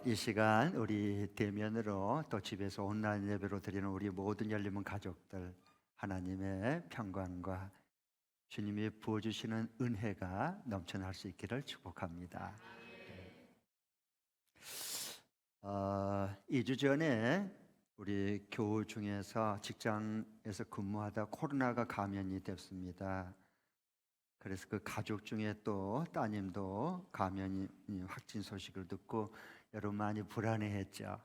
이 시간 우리 대면으로 또 집에서 온라인 예배로 드리는 우리 모든 열림은 가족들, 하나님의 평강과 주님이 부어주시는 은혜가 넘쳐날 수 있기를 축복합니다. 2주 전에 우리 교우 중에서 직장에서 근무하다 코로나가 감염이 됐습니다. 그래서 그 가족 중에 또 따님도 감염이 확진 소식을 듣고 여러분 많이 불안해했죠.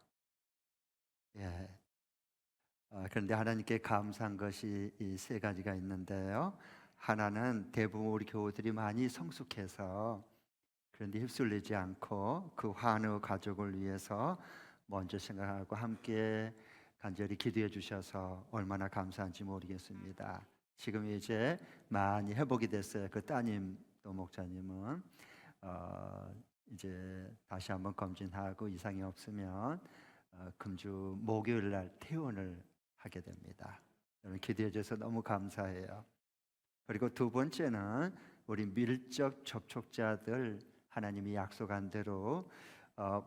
예. 그런데 하나님께 감사한 것이 이 세 가지가 있는데요. 하나는 대부분 우리 교우들이 많이 성숙해서 그런데 휩쓸리지 않고 그 환우 가족을 위해서 먼저 생각하고 함께 간절히 기도해 주셔서 얼마나 감사한지 모르겠습니다. 지금 이제 많이 회복이 됐어요. 그 따님 또 목사님은 이제 다시 한번 검진하고 이상이 없으면 금주 목요일 날 퇴원을 하게 됩니다. 여러분 기도해 주셔서 너무 감사해요. 그리고 두 번째는 우리 밀접 접촉자들 하나님이 약속한 대로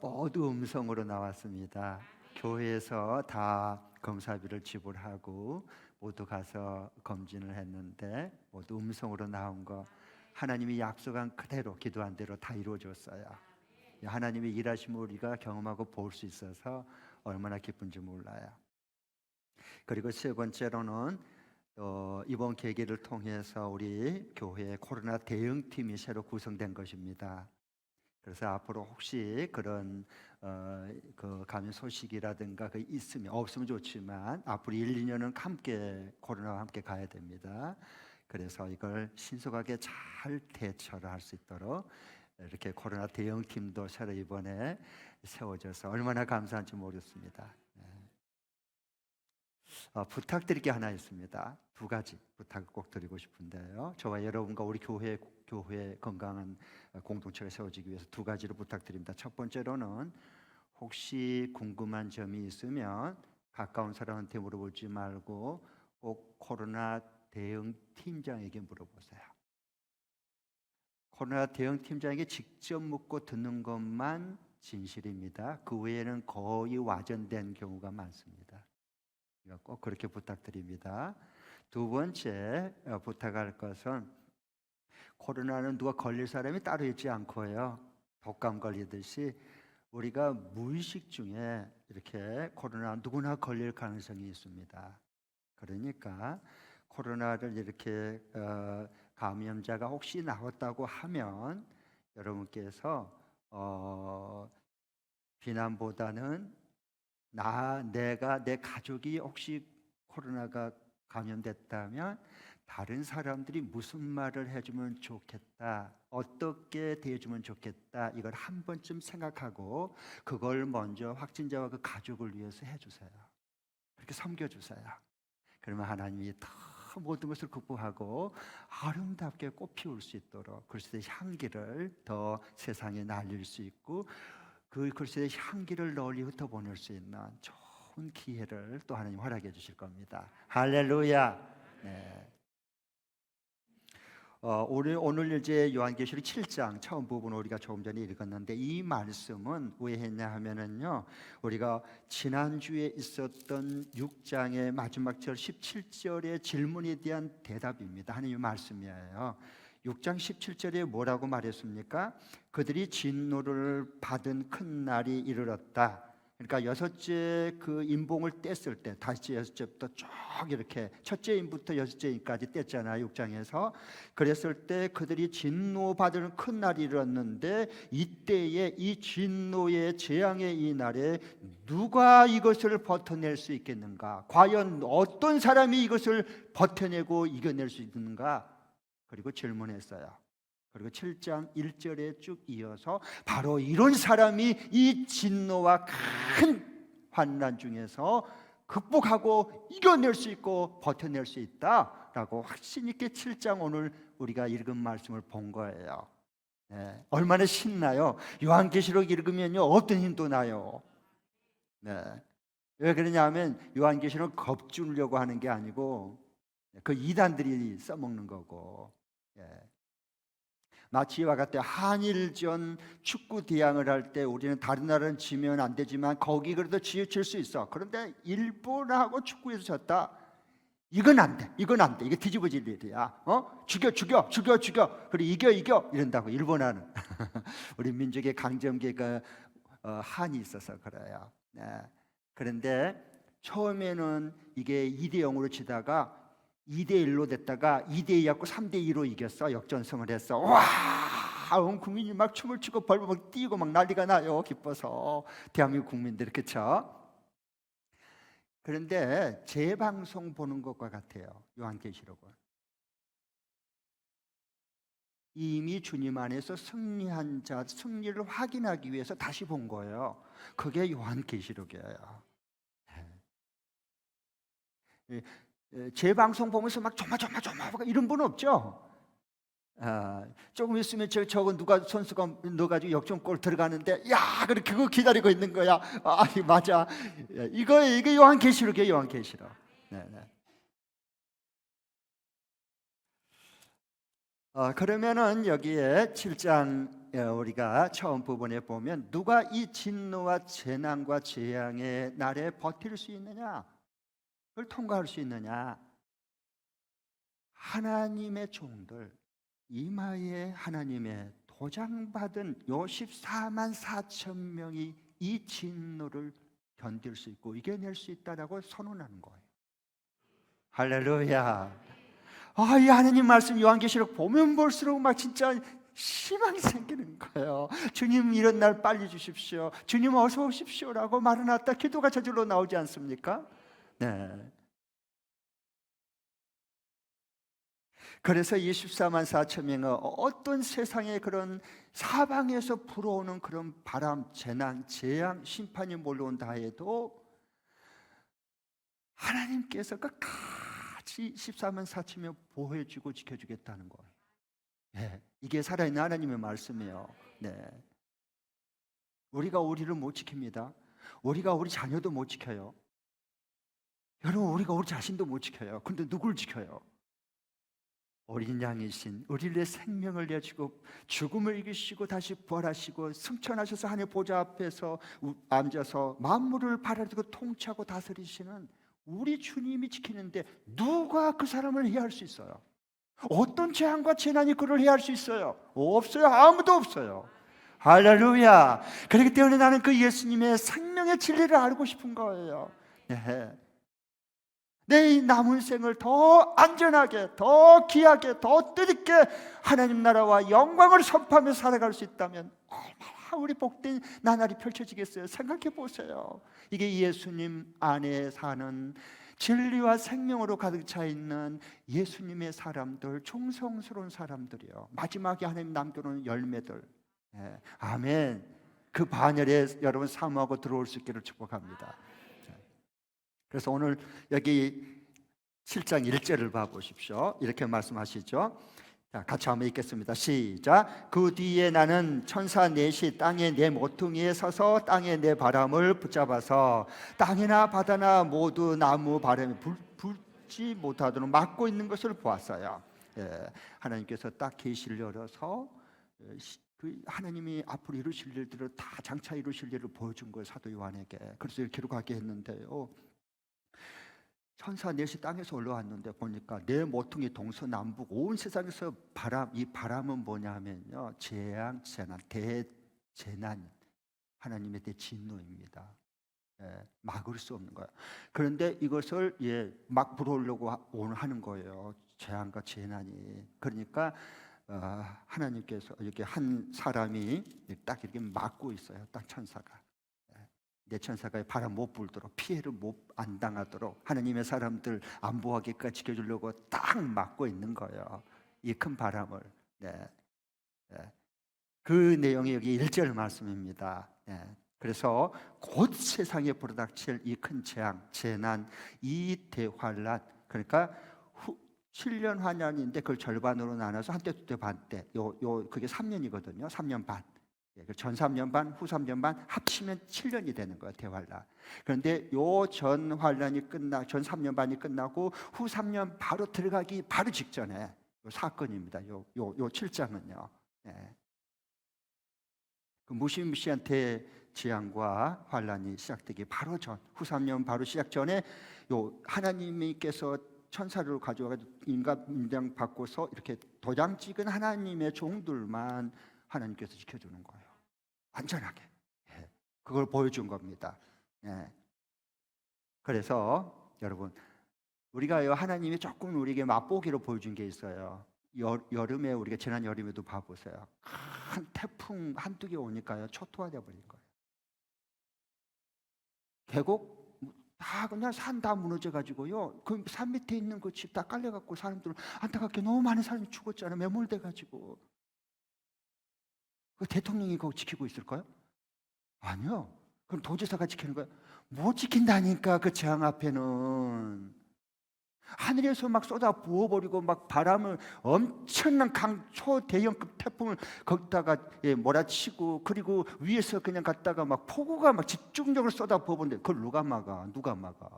모두 음성으로 나왔습니다. 교회에서 다 검사비를 지불하고 모두 가서 검진을 했는데 모두 음성으로 나온 거 하나님이 약속한 그대로 기도한 대로 다 이루어졌어요. 하나님의 일하심을 우리가 경험하고 볼 수 있어서 얼마나 기쁜지 몰라요. 그리고 세 번째로는 이번 계기를 통해서 우리 교회 코로나 대응팀이 새로 구성된 것입니다. 그래서 앞으로 혹시 그런 그 감염 소식이라든가 그 있으면 없으면 좋지만 앞으로 1, 2년은 함께 코로나와 함께 가야 됩니다. 그래서 이걸 신속하게 잘 대처를 할 수 있도록 이렇게 코로나 대응팀도 새로 이번에 세워져서 얼마나 감사한지 모르겠습니다. 부탁드릴 게 하나 있습니다. 두 가지 부탁을 꼭 드리고 싶은데요. 저와 여러분과 우리 교회 건강한 공동체가 세워지기 위해서 두 가지를 부탁드립니다. 첫 번째로는 혹시 궁금한 점이 있으면 가까운 사람한테 물어보지 말고 꼭 코로나 대응 팀장에게 물어보세요. 코로나 대응 팀장에게 직접 묻고 듣는 것만 진실입니다. 그 외에는 거의 와전된 경우가 많습니다. 꼭 그렇게 부탁드립니다. 두 번째 부탁할 것은 코로나는 누가 걸릴 사람이 따로 있지 않고요. 독감 걸리듯이 우리가 무의식 중에 이렇게 코로나 누구나 걸릴 가능성이 있습니다. 그러니까 코로나를 이렇게 감염자가 혹시 나왔다고 하면 여러분께서 비난보다는 내가 내 가족이 혹시 코로나가 감염됐다면 다른 사람들이 무슨 말을 해주면 좋겠다, 어떻게 대해주면 좋겠다, 이걸 한 번쯤 생각하고 그걸 먼저 확진자와 그 가족을 위해서 해주세요. 그렇게 섬겨주세요. 그러면 하나님이 다 모든 것을 극복하고 아름답게 꽃 피울 수 있도록 그리스도의 향기를 더 세상에 날릴 수 있고 그 그리스도의 향기를 널리 흩어보낼 수 있는 좋은 기회를 또 하나님 허락해 주실 겁니다. 할렐루야. 네. 오늘 이제 요한계시록 7장 처음 부분 우리가 조금 전에 읽었는데 이 말씀은 왜 했냐 하면은요, 우리가 지난주에 있었던 6장의 마지막 절 17절의 질문에 대한 대답입니다. 하나님의 말씀이에요. 6장 17절에 뭐라고 말했습니까? 그들이 진노를 받은 큰 날이 이르렀다. 그러니까 여섯째 그 인봉을 뗐을 때 다시 여섯째부터 쭉 이렇게 첫째 인부터 여섯째 인까지 뗐잖아요. 6장에서. 그랬을 때 그들이 진노받을 큰 날이 이르렀는데 이때에 이 진노의 재앙의 이 날에 누가 이것을 버텨낼 수 있겠는가? 과연 어떤 사람이 이것을 버텨내고 이겨낼 수 있는가? 그리고 질문했어요. 그리고 7장 1절에 쭉 이어서 바로 이런 사람이 이 진노와 큰 환난 중에서 극복하고 이겨낼 수 있고 버텨낼 수 있다라고 확신 있게 7장 오늘 우리가 읽은 말씀을 본 거예요. 네, 얼마나 신나요? 요한계시록 읽으면요 어떤 힘도 나요. 네, 왜 그러냐면 요한계시록은 겁주려고 하는 게 아니고 그 이단들이 써먹는 거고. 예. 마치 이와 같아 한일전 축구 대항을 할 때 우리는 다른 나라는 지면 안 되지만 거기 그래도 지칠 수 있어. 그런데 일본하고 축구에서 졌다. 이건 안 돼. 이건 안 돼. 이게 뒤집어질 일이야. 죽여 죽여 죽여 죽여. 그리고 이겨 이겨 이런다고 일본하는. 우리 민족의 강점기가 한이 있어서 그래요. 네. 그런데 처음에는 이게 2대 0으로 치다가 2대 1로 됐다가 2대 2였고 3대 2로 이겼어. 역전승을 했어. 와! 온 국민이 막 춤을 추고 벌벌 막 뛰고 막 난리가 나요. 기뻐서 대한민국 국민들 그렇죠? 그런데 재방송 보는 것과 같아요. 요한계시록은 이미 주님 안에서 승리한 자 승리를 확인하기 위해서 다시 본 거예요. 그게 요한계시록이에요. 재방송 보면서 막 조마조마 이런 분 없죠? 조금 있으면 저거 누가 선수가 넣어가지고 역전골 들어가는데 야 그래 그거 기다리고 있는 거야. 맞아. 이게 요한계시록이에요. 요한계시록. 네. 그러면은 여기에 7장 우리가 처음 부분에 보면 누가 이 진노와 재난과 재앙의 날에 버틸 수 있느냐? 그걸 통과할 수 있느냐? 하나님의 종들 이마에 하나님의 도장받은 요 14만 4천 명이 이 진노를 견딜 수 있고 이겨낼 수 있다라고 선언하는 거예요. 할렐루야. 이 하나님 말씀 요한계시록 보면 볼수록 막 진짜 희망이 생기는 거예요. 주님 이런 날 빨리 주십시오. 주님 어서 오십시오라고 마르나타 기도가 저절로 나오지 않습니까? 네. 그래서 24만 4천 명은 어떤 세상의 그런 사방에서 불어오는 그런 바람, 재난, 재앙, 심판이 몰려온다 해도 하나님께서 끝까지 14만 4천 명 보호해주고 지켜주겠다는 거예요. 네, 이게 살아있는 하나님의 말씀이에요. 네. 우리가 우리를 못 지킵니다. 우리가 우리 자녀도 못 지켜요. 여러분 우리가 우리 자신도 못 지켜요. 근데 누굴 지켜요? 어린 양이신 우리의 생명을 내주고 죽음을 이기시고 다시 부활하시고 승천하셔서 하늘 보좌 앞에서 앉아서 만물을 발아들고 통치하고 다스리시는 우리 주님이 지키는데 누가 그 사람을 해할 수 있어요? 어떤 재앙과 재난이 그를 해할 수 있어요? 없어요. 아무도 없어요. 할렐루야. 그렇기 때문에 나는 그 예수님의 생명의 진리를 알고 싶은 거예요. 네. 내 남은 생을 더 안전하게, 더 귀하게, 더 뜻있게 하나님 나라와 영광을 선포하며 살아갈 수 있다면 얼마나 우리 복된 나날이 펼쳐지겠어요. 생각해 보세요. 이게 예수님 안에 사는 진리와 생명으로 가득 차 있는 예수님의 사람들, 충성스러운 사람들이요. 마지막에 하나님 남겨놓은 열매들. 네. 아멘. 그 반열에 여러분 사모하고 들어올 수 있기를 축복합니다. 그래서 오늘 여기 7장 1절을 봐보십시오. 이렇게 말씀하시죠. 자, 같이 한번 읽겠습니다. 시작. 그 뒤에 나는 천사 넷이 땅에 내 모퉁이에 서서 땅에 내 바람을 붙잡아서 땅이나 바다나 모두 나무 바람에 불지 못하도록 막고 있는 것을 보았어요. 하나님께서 딱 계시를 열어서 그 하나님이 앞으로 이루실 일들을 다 장차 이루실 일을 보여준 거예요. 사도 요한에게. 그래서 기록하게 했는데요. 천사 넷이 땅에서 올라왔는데 보니까 네 모퉁이 동서남북 온 세상에서 이 바람은 뭐냐면요, 재앙, 재난, 대재난, 하나님의 대진노입니다. 막을 수 없는 거예요. 그런데 이것을 막 불어오려고 오늘 하는 거예요. 재앙과 재난이. 그러니까 하나님께서 이렇게 한 사람이 딱 이렇게 막고 있어요. 딱 천사가. 내 천사가 바람 못 불도록 피해를 안 당하도록 하나님의 사람들 안보하게까지 지켜주려고 딱 막고 있는 거예요. 이 큰 바람을. 그 내용이 여기 1절 말씀입니다. 그래서 곧 세상에 불어닥칠 이 큰 재앙, 재난, 이 대환란, 그러니까 7년 환란인데 그걸 절반으로 나눠서 한때 두때 반때 그게 3년이거든요. 3년 반. 전 3년 반, 후 3년 반 합치면 7년이 되는 거예요. 대환란. 그런데 전 환란이 전 3년 반이 끝나고 후 3년 바로 들어가기 바로 직전에 사건입니다. 요 7장은요. 예. 그 무시무시한 대재앙과 환란이 시작되기 바로 전, 후 3년 바로 시작 전에 요 하나님께서 천사를 가져와가지고 인간 인장 바꿔서 이렇게 도장 찍은 하나님의 종들만 하나님께서 지켜주는 거예요. 안전하게. 예. 그걸 보여준 겁니다. 예. 그래서 여러분, 우리가 하나님이 조금 우리에게 맛보기로 보여준 게 있어요. 여름에 우리가 지난 여름에도 봐보세요. 큰 태풍 한두 개 오니까요 초토화돼 버린 거예요. 계곡 다 그냥 산 다 무너져 가지고요. 그 산 밑에 있는 그 집 다 깔려 갖고 사람들 안타깝게 너무 많은 사람이 죽었잖아요. 매몰돼 가지고. 그 대통령이 그거 지키고 있을까요? 아니요. 그럼 도지사가 지키는 거예요? 못 지킨다니까. 그 재앙 앞에는 하늘에서 막 쏟아 부어버리고 막 바람을 엄청난 초대형급 태풍을 거기다가 몰아치고, 그리고 위에서 그냥 갔다가 막 폭우가 막 집중적으로 쏟아 부어버리는데 그걸 누가 막아? 누가 막아?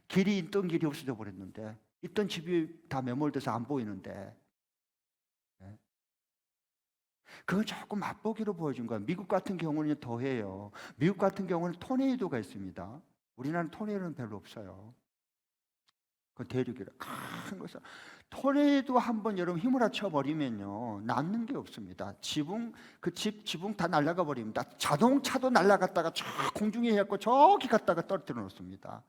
길이 있던 길이 없어져 버렸는데, 있던 집이 다 매몰돼서 안 보이는데. 그건 조금 맛보기로 보여준 거야. 미국 같은 경우는 더해요. 미국 같은 경우는 토네이도가 있습니다. 우리나라는 토네이도는 별로 없어요. 그 대륙이라 큰 것은 토네이도 한번 여러분 휘몰아쳐 버리면요 남는 게 없습니다. 지붕 지붕 다 날아가 버립니다. 자동차도 날아갔다가 저 공중에 해갖고 저기 갔다가 떨어뜨려 놓습니다.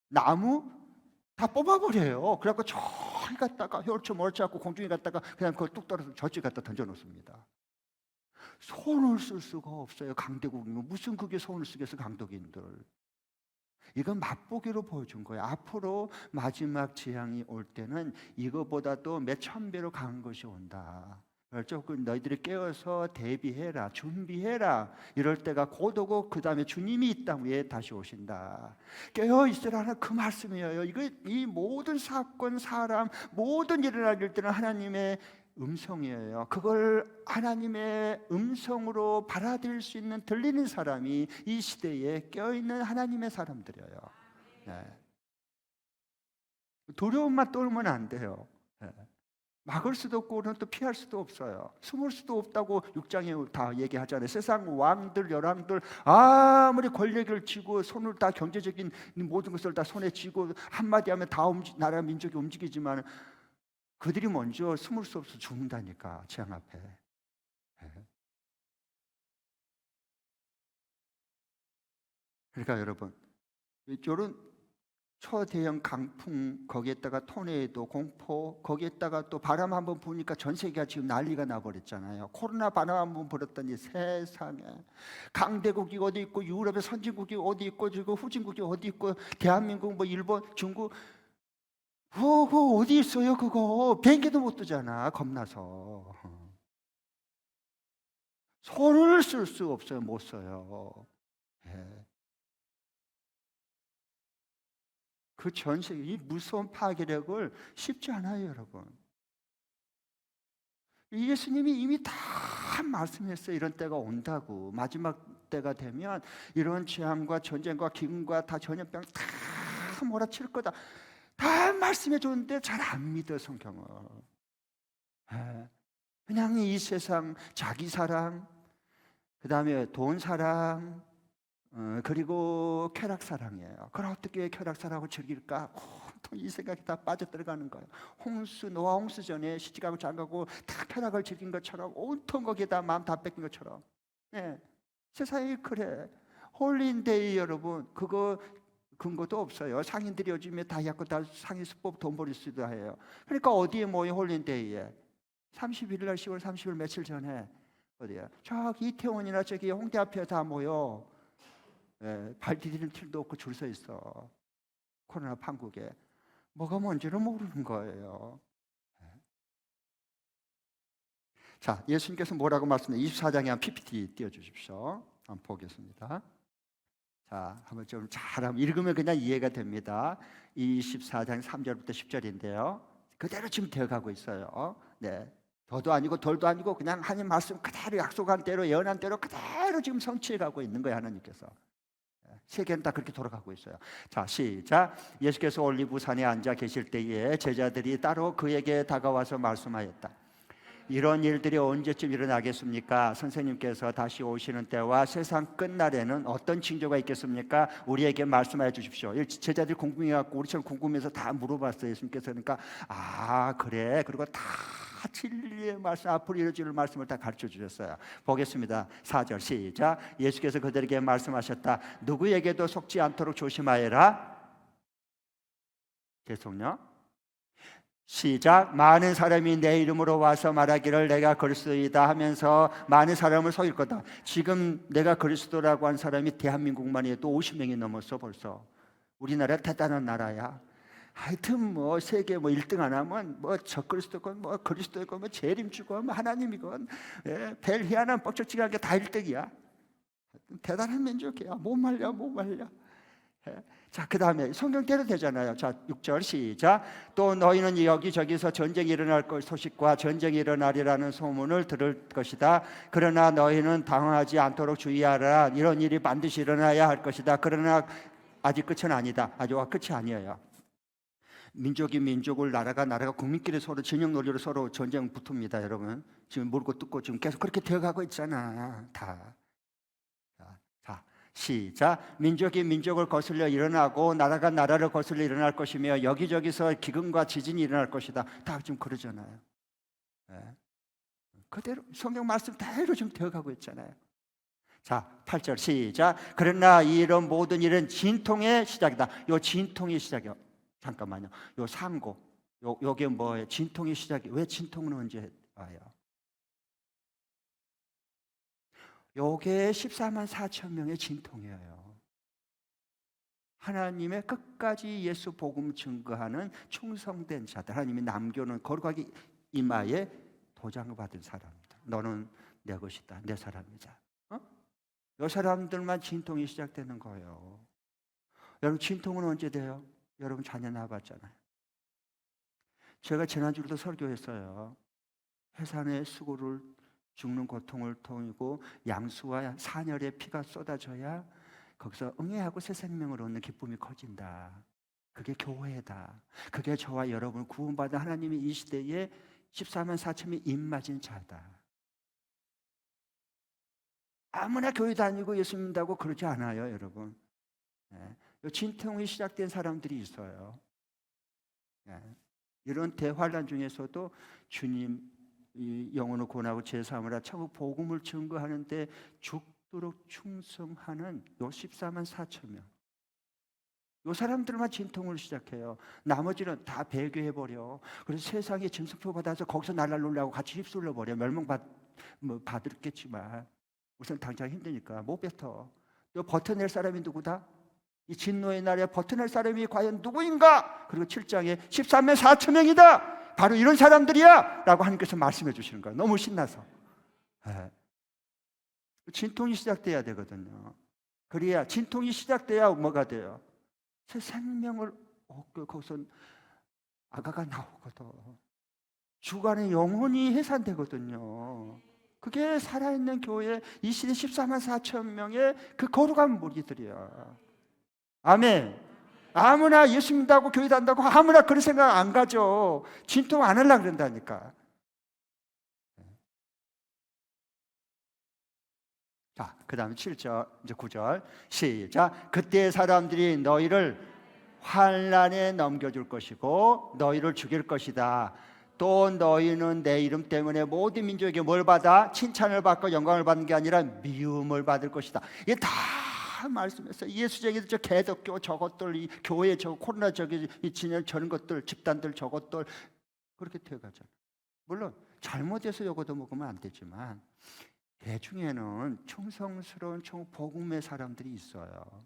나무 다 뽑아버려요. 그래갖고 저기 갔다가 혈초 멀치 갖고 공중에 갔다가 그냥 그걸 뚝 떨어서 저쪽 갖다 던져 놓습니다. 손을 쓸 수가 없어요. 강대국이면 무슨 그게 손을 쓰겠어. 강대국인들. 이건 맛보기로 보여준 거예요. 앞으로 마지막 재앙이 올 때는 이거보다도 몇 천 배로 강한 것이 온다. 조금 너희들이 깨어서 대비해라, 준비해라. 이럴 때가 곧 오고 그 다음에 주님이 이 땅 위에 다시 오신다. 깨어 있으라는 그 말씀이에요. 이 모든 사건, 사람, 모든 일어날 때는 하나님의 음성이에요. 그걸 하나님의 음성으로 받아들일 수 있는 들리는 사람이 이 시대에 깨어있는 하나님의 사람들이에요. 네. 두려움만 떨면 안 돼요. 네. 막을 수도 없고 또 피할 수도 없어요. 숨을 수도 없다고 6장에 다 얘기하잖아요. 세상 왕들, 열왕들 아무리 권력을 쥐고 손을 다 경제적인 모든 것을 다 손에 쥐고 한마디 하면 다 나라 민족이 움직이지만 그들이 먼저 숨을 수 없어 죽는다니까, 재앙 앞에. 그러니까 여러분, 이런 초대형 강풍, 거기에다가 토네이도, 공포, 거기에다가 또 바람 한번 부니까 전 세계가 지금 난리가 나버렸잖아요. 코로나 바람 한번 불었더니 세상에 강대국이 어디 있고 유럽의 선진국이 어디 있고 지금 후진국이 어디 있고 대한민국, 뭐 일본, 중국, 그거 어디 있어요? 그거 비행기도 못 뜨잖아. 겁나서 손을 쓸 수 없어요. 못 써요. 예. 그 전 세계 이 무서운 파괴력을 쉽지 않아요, 여러분. 예수님이 이미 다 말씀했어요. 이런 때가 온다고. 마지막 때가 되면 이런 재앙과 전쟁과 기근과 다 전염병 다 몰아칠 거다. 다 말씀해 줬는데 잘 안 믿어, 성경을. 그냥 이 세상 자기 사랑, 그 다음에 돈 사랑, 그리고 쾌락 사랑이에요. 그걸 어떻게 쾌락 사랑을 즐길까? 이 생각이 다 빠져들어가는 거예요. 노아 홍수 전에 시집가고 장가고 다 쾌락을 즐긴 것처럼 온통 거기에다 마음 다 뺏긴 것처럼. 네. 세상이 그래. 홀리데이 여러분, 그거 근거도 없어요. 상인들이 요즘에 다 약고 다 상인 수법 돈 벌일 수도 해요. 그러니까 어디에 모여 홀리데이에 31일 날 10월 30일 며칠 전에 어디야? 저기 이태원이나 저기 홍대 앞에 다 모여. 발 디디는 틈도 없고 줄 서 있어. 코로나 판국에. 뭐가 뭔지를 모르는 거예요. 자, 예수님께서 뭐라고 말씀해? 24장에 한 PPT 띄워주십시오. 한번 보겠습니다. 자, 한번 좀 잘하면 읽으면 그냥 이해가 됩니다. 24장 3절부터 10절인데요. 그대로 지금 되어가고 있어요. 네, 더도 아니고 덜도 아니고 그냥 하나님 말씀 그대로 약속한 대로 예언한 대로 그대로 지금 성취해가고 있는 거예요, 하나님께서. 세계는 다 그렇게 돌아가고 있어요. 자, 시작. 예수께서 올리브산에 앉아 계실 때에 제자들이 따로 그에게 다가와서 말씀하였다. 이런 일들이 언제쯤 일어나겠습니까? 선생님께서 다시 오시는 때와 세상 끝날에는 어떤 징조가 있겠습니까? 우리에게 말씀해 주십시오. 제자들이 궁금해갖고 우리처럼 궁금해서 다 물어봤어요. 예수님께서. 그러니까 그래. 그리고 다 진리의 말씀, 앞으로 이루어질 말씀을 다 가르쳐 주셨어요. 보겠습니다. 4절 시작. 예수께서 그들에게 말씀하셨다. 누구에게도 속지 않도록 조심하여라. 계속요. 시작. 많은 사람이 내 이름으로 와서 말하기를 내가 그리스도이다 하면서 많은 사람을 속일 거다. 지금 내가 그리스도라고 한 사람이 대한민국만 해도 50명이 넘었어. 벌써 우리나라 대단한 나라야. 하여튼 뭐 세계 뭐 1등 안 하면 뭐 적그리스도건 뭐 그리스도이건 뭐 재림주건 뭐 하나님이건 벨 희한한 뻑적지근한 게 다 1등이야. 대단한 민족이야. 못 말려. 자, 그 다음에 성경대로 되잖아요. 자, 6절 시작. 또 너희는 여기저기서 전쟁이 일어날 소식과 전쟁이 일어나리라는 소문을 들을 것이다. 그러나 너희는 당황하지 않도록 주의하라. 이런 일이 반드시 일어나야 할 것이다. 그러나 아직 끝은 아니다. 아직은 끝이 아니에요. 민족이 민족을, 나라가 국민끼리 서로 진영 논리로 서로 전쟁 붙습니다. 여러분 지금 물고 뜯고 지금 계속 그렇게 되어가고 있잖아. 다. 자, 시작. 민족이 민족을 거슬려 일어나고 나라가 나라를 거슬려 일어날 것이며 여기저기서 기근과 지진이 일어날 것이다. 다 지금 그러잖아요. 그대로 성경 말씀 대로 지금 되어가고 있잖아요. 자, 8절 시작. 그러나 이런 모든 일은 진통의 시작이다. 요 진통의 시작이요. 잠깐만요. 요 상고, 요게 뭐예요? 진통의 시작이. 왜 진통은 언제 와요? 요게 14만 4천 명의 진통이에요. 하나님의 끝까지 예수 복음 증거하는 충성된 자들, 하나님이 남겨놓은 거룩하게 이마에 도장을 받은 사람들. 너는 내 것이다, 내 사람이자. 요 사람들만 진통이 시작되는 거예요. 여러분 진통은 언제 돼요? 여러분 자녀 낳아봤잖아요. 제가 지난주에도 설교했어요. 해산의 수고를 죽는 고통을 통이고 양수와 산열의 피가 쏟아져야 거기서 응애하고 새 생명을 얻는 기쁨이 커진다. 그게 교회다. 그게 저와 여러분 구원받은 하나님이 이 시대에 14만 4천이 입맞은 자다. 아무나 교회 다니고 예수 믿는다고 그러지 않아요, 여러분. 진통이 시작된 사람들이 있어요. 이런 대환란 중에서도 주님 영혼을 구원하고 제사함으로 천국 복음을 증거하는데 죽도록 충성하는 요 14만 4천 명. 요 사람들만 진통을 시작해요. 나머지는 다 배교해버려. 그래서 세상에 짐승표 받아서 거기서 날라 놀라고 같이 휩쓸려 버려. 받을겠지만 우선 당장 힘드니까 못 뱉어. 또 버텨낼 사람이 누구다? 이 진노의 날에 버텨낼 사람이 과연 누구인가? 그리고 7장에 13만 4천 명이다. 바로 이런 사람들이야 라고 하나님께서 말씀해 주시는 거예요. 너무 신나서. 진통이 시작돼야 되거든요. 그래야 진통이 시작돼야 뭐가 돼요? 새 생명을 얻고 거기서 아가가 나오거든. 주간의 영혼이 해산되거든요. 그게 살아있는 교회 이 시대 14만 4천 명의 그 거룩한 무리들이야. 아멘. 아무나 예수 믿다고 교회 다닌다고 아무나 그런 생각 안 가져. 진통 안 하려고 그런다니까. 자, 그 다음에 7절, 이제 9절 시작. 그때 사람들이 너희를 환난에 넘겨줄 것이고 너희를 죽일 것이다. 또 너희는 내 이름 때문에 모든 민족에게 뭘 받아? 칭찬을 받고 영광을 받는 게 아니라 미움을 받을 것이다. 이게 다 말씀했어요. 예수쟁이들 저 개덕교 저것들, 이 교회 저 코로나 저기 이 진열 저런 것들, 집단들 저것들 그렇게 되어가잖아요. 물론 잘못해서 요거도 먹으면 안 되지만 대중에는 충성스러운 복음의 사람들이 있어요.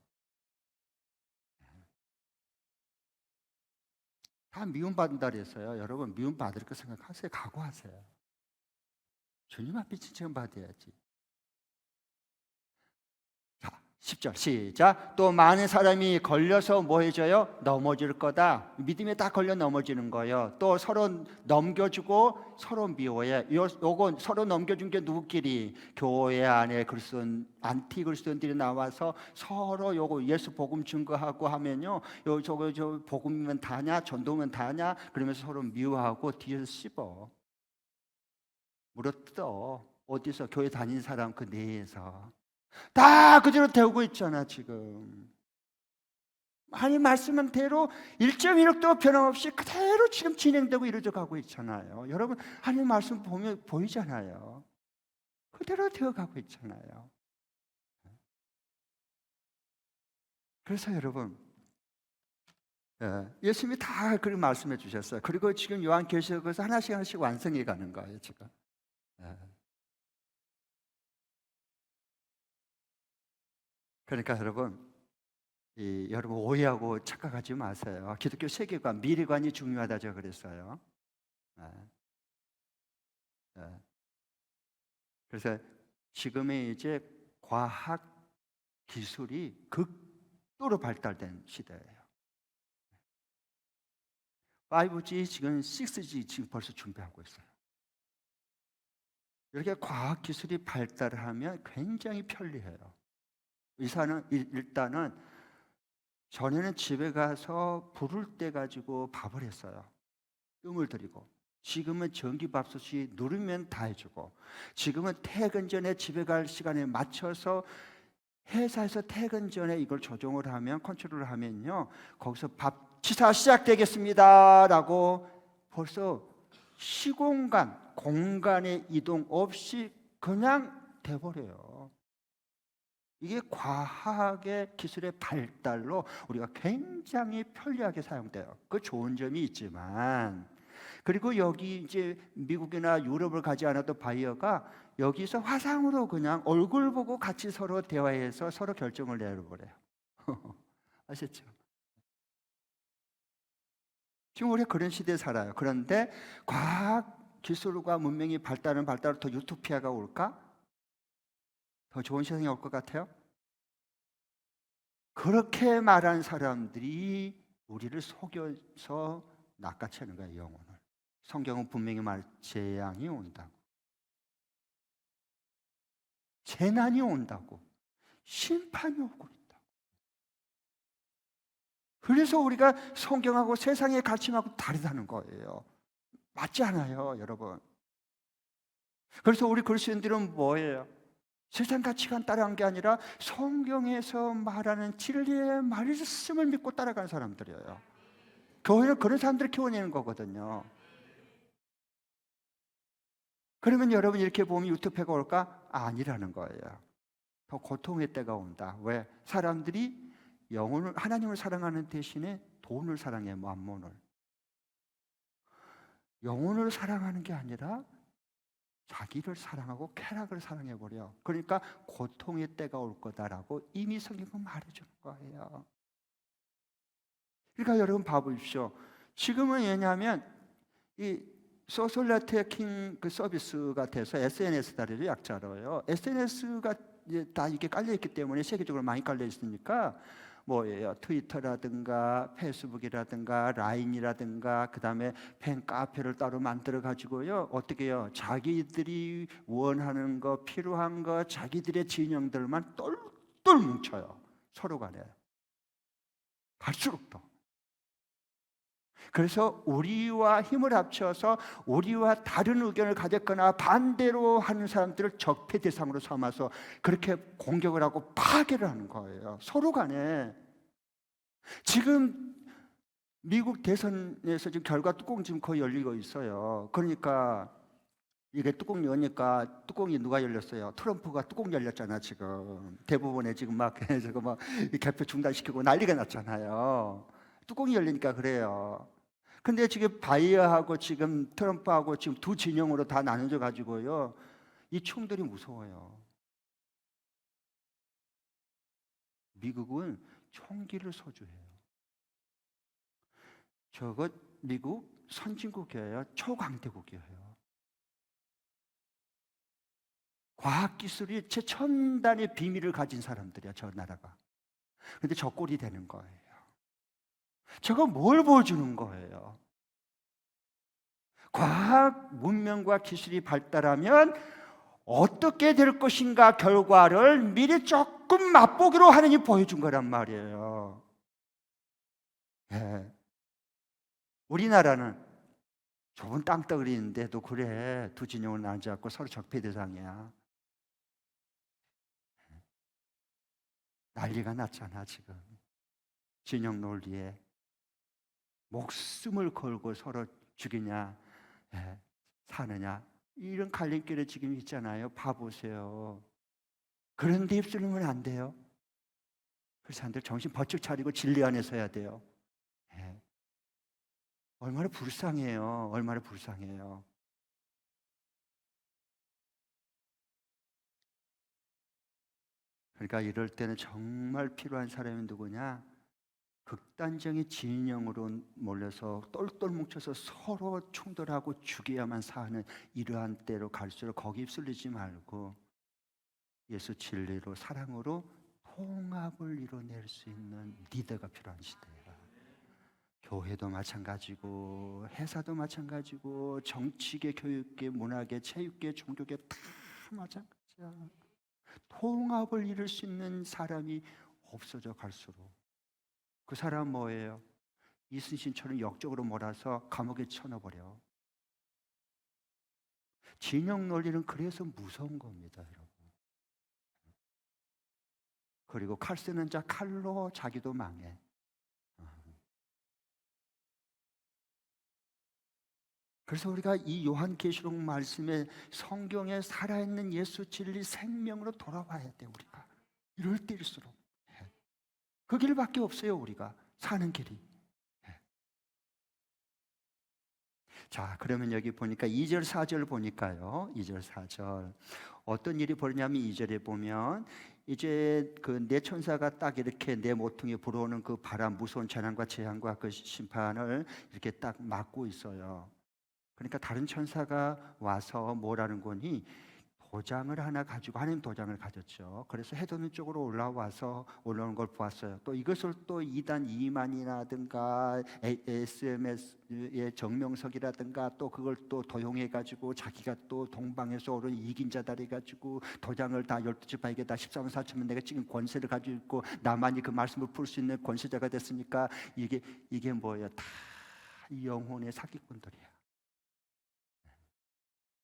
다 미움받는다 그랬어요. 여러분 미움받을 거 생각하세요. 각오하세요. 주님 앞에 칭찬받아야지. 자, 10절 시작. 또 많은 사람이 걸려서 뭐 해줘요? 넘어질 거다. 믿음에 딱 걸려 넘어지는 거예요. 또 서로 넘겨주고 서로 미워해. 요건 서로 넘겨준 게 누구끼리? 교회 안에 안티 그리스도인들이 나와서 서로 요거 예수 복음 증거하고 하면요. 저 복음이면 다냐? 전도면 다냐? 그러면서 서로 미워하고 뒤에서 씹어. 물어뜯어. 어디서 교회 다닌 사람 그 내에서 다 그대로 되고 있잖아 지금. 하나님 말씀은 대로 1.1억도 변함없이 그대로 지금 진행되고 이루어져 가고 있잖아요. 여러분 하나님 말씀 보면 보이잖아요. 그대로 되어가고 있잖아요. 그래서 여러분 예수님이 다 그렇게 말씀해 주셨어요. 그리고 지금 요한계시록에서 하나씩 하나씩 완성해 가는 거예요 지금. 그러니까 여러분 여러분 오해하고 착각하지 마세요. 기독교 세계관, 미래관이 중요하다죠 그랬어요. 그래서 지금의 이제 과학 기술이 극도로 발달된 시대예요. 5G 지금 6G 지금 벌써 준비하고 있어요. 이렇게 과학 기술이 발달하면 굉장히 편리해요. 의사는 일단은 전에는 집에 가서 불을 떼 가지고 밥을 했어요. 뜸을 들이고. 지금은 전기밥솥이 누르면 다 해주고, 지금은 퇴근 전에 집에 갈 시간에 맞춰서 회사에서 퇴근 전에 이걸 조정을 하면, 컨트롤을 하면요, 거기서 밥 취사 시작되겠습니다 라고 벌써 시공간, 공간의 이동 없이 그냥 돼버려요. 이게 과학의 기술의 발달로 우리가 굉장히 편리하게 사용돼요. 그 좋은 점이 있지만, 그리고 여기 이제 미국이나 유럽을 가지 않아도 바이어가 여기서 화상으로 그냥 얼굴 보고 같이 서로 대화해서 서로 결정을 내려버려요. 아셨죠? 지금 우리가 그런 시대에 살아요. 그런데 과학 기술과 문명이 발달은 발달로 더 유토피아가 올까? 더 좋은 세상이 올 것 같아요? 그렇게 말한 사람들이 우리를 속여서 낚아채는 거예요, 영혼을. 성경은 분명히 재앙이 온다고, 재난이 온다고, 심판이 오고 있다고. 그래서 우리가 성경하고 세상의 가치하고 다르다는 거예요. 맞지 않아요, 여러분. 그래서 우리 그리스도인들은 뭐예요? 세상 가치관 따라간 게 아니라 성경에서 말하는 진리의 말씀을 믿고 따라가는 사람들이에요. 교회는 그런 사람들을 키워내는 거거든요. 그러면 여러분 이렇게 보면 유토피아가 올까? 아니라는 거예요. 더 고통의 때가 온다. 왜? 사람들이 영혼을, 하나님을 사랑하는 대신에 돈을 사랑해, 만몬을. 영혼을 사랑하는 게 아니라 자기를 사랑하고 쾌락을 사랑해버려. 그러니까 고통의 때가 올 거다라고 이미 성경은 말해주는 거예요. 그러니까 여러분 봐보십시오. 지금은 왜냐하면 이 소셜 네트워킹 그 서비스가 돼서 SNS다래요, 약자로요. SNS가 이제 다 이게 깔려 있기 때문에 세계적으로 많이 깔려 있으니까 뭐예요? 트위터라든가 페이스북이라든가 라인이라든가 그다음에 팬 카페를 따로 만들어 가지고요. 어떻게 해요? 자기들이 원하는 거, 필요한 거, 자기들의 진영들만 똘똘 뭉쳐요. 서로 간에. 갈수록 더. 그래서 우리와 힘을 합쳐서 우리와 다른 의견을 가졌거나 반대로 하는 사람들을 적폐 대상으로 삼아서 그렇게 공격을 하고 파괴를 하는 거예요. 서로 간에. 지금 미국 대선에서 지금 결과 뚜껑 지금 거의 열리고 있어요. 그러니까 이게 뚜껑 여니까 뚜껑이 누가 열렸어요? 트럼프가 뚜껑 열렸잖아 지금. 대부분에 지금 막 저거 막 개표 중단시키고 난리가 났잖아요. 뚜껑이 열리니까 그래요. 근데 지금 바이어하고 지금 트럼프하고 지금 두 진영으로 다 나눠져 가지고요. 이 총들이 무서워요. 미국은 총기를 소주해요. 저거 미국 선진국이에요. 초강대국이에요. 과학기술이 최첨단의 비밀을 가진 사람들이야, 저 나라가. 근데 저 꼴이 되는 거예요. 저거 뭘 보여주는 거예요? 과학 문명과 기술이 발달하면 어떻게 될 것인가 결과를 미리 조금 맛보기로 하느니 보여준 거란 말이에요. 네. 우리나라는 좁은 땅덩어리 있는데도 그래. 두 진영을 앉아갖고 서로 적폐 대상이야. 난리가 났잖아 지금. 진영 논리에 목숨을 걸고 서로 죽이냐, 사느냐, 이런 갈림길에 지금 있잖아요. 봐보세요. 그런데 휩쓸리면 안 돼요. 그 사람들 정신 번쩍 차리고 진리 안에 서야 돼요. 얼마나 불쌍해요. 얼마나 불쌍해요. 그러니까 이럴 때는 정말 필요한 사람이 누구냐? 극단적인 진영으로 몰려서 똘똘 뭉쳐서 서로 충돌하고 죽여야만 사는 이러한 때로 갈수록 거기 휩쓸리지 말고 예수 진리로 사랑으로 통합을 이뤄낼 수 있는 리더가 필요한 시대예요. 교회도 마찬가지고 회사도 마찬가지고 정치계, 교육계, 문화계, 체육계, 종교계 다 마찬가지야. 통합을 이룰 수 있는 사람이 없어져 갈수록 그 사람 뭐예요? 이순신처럼 역적으로 몰아서 감옥에 쳐넣어버려. 진영 논리는 그래서 무서운 겁니다, 여러분. 그리고 칼 쓰는 자 칼로 자기도 망해. 그래서 우리가 이 요한계시록 말씀에 성경에 살아있는 예수 진리 생명으로 돌아와야 돼. 우리가 이럴 때일수록 그 길밖에 없어요. 우리가 사는 길이. 자, 그러면 여기 보니까 2절 4절 보니까요. 2절 4절 어떤 일이 벌어냐면 2절에 보면 이제 그 내 천사가 딱 이렇게 내 모퉁이에 불어오는 그 바람, 무서운 재난과 재앙과 그 심판을 이렇게 딱 막고 있어요. 그러니까 다른 천사가 와서 뭐라는 거니? 도장을 하나 가지고, 하나님 도장을 가졌죠. 그래서 해돋는 쪽으로 올라오는 걸 보았어요. 또 이것을 또 이단 이만이라든가 SMS의 정명석이라든가 또 그걸 또 도용해 가지고 자기가 또 동방에서 오른 이긴 자다 해 가지고 도장을 다 12지파에게 다 14만 4천명 내가 지금 권세를 가지고 있고 나만이 그 말씀을 풀 수 있는 권세자가 됐으니까 이게 뭐예요? 다 영혼의 사기꾼들이야.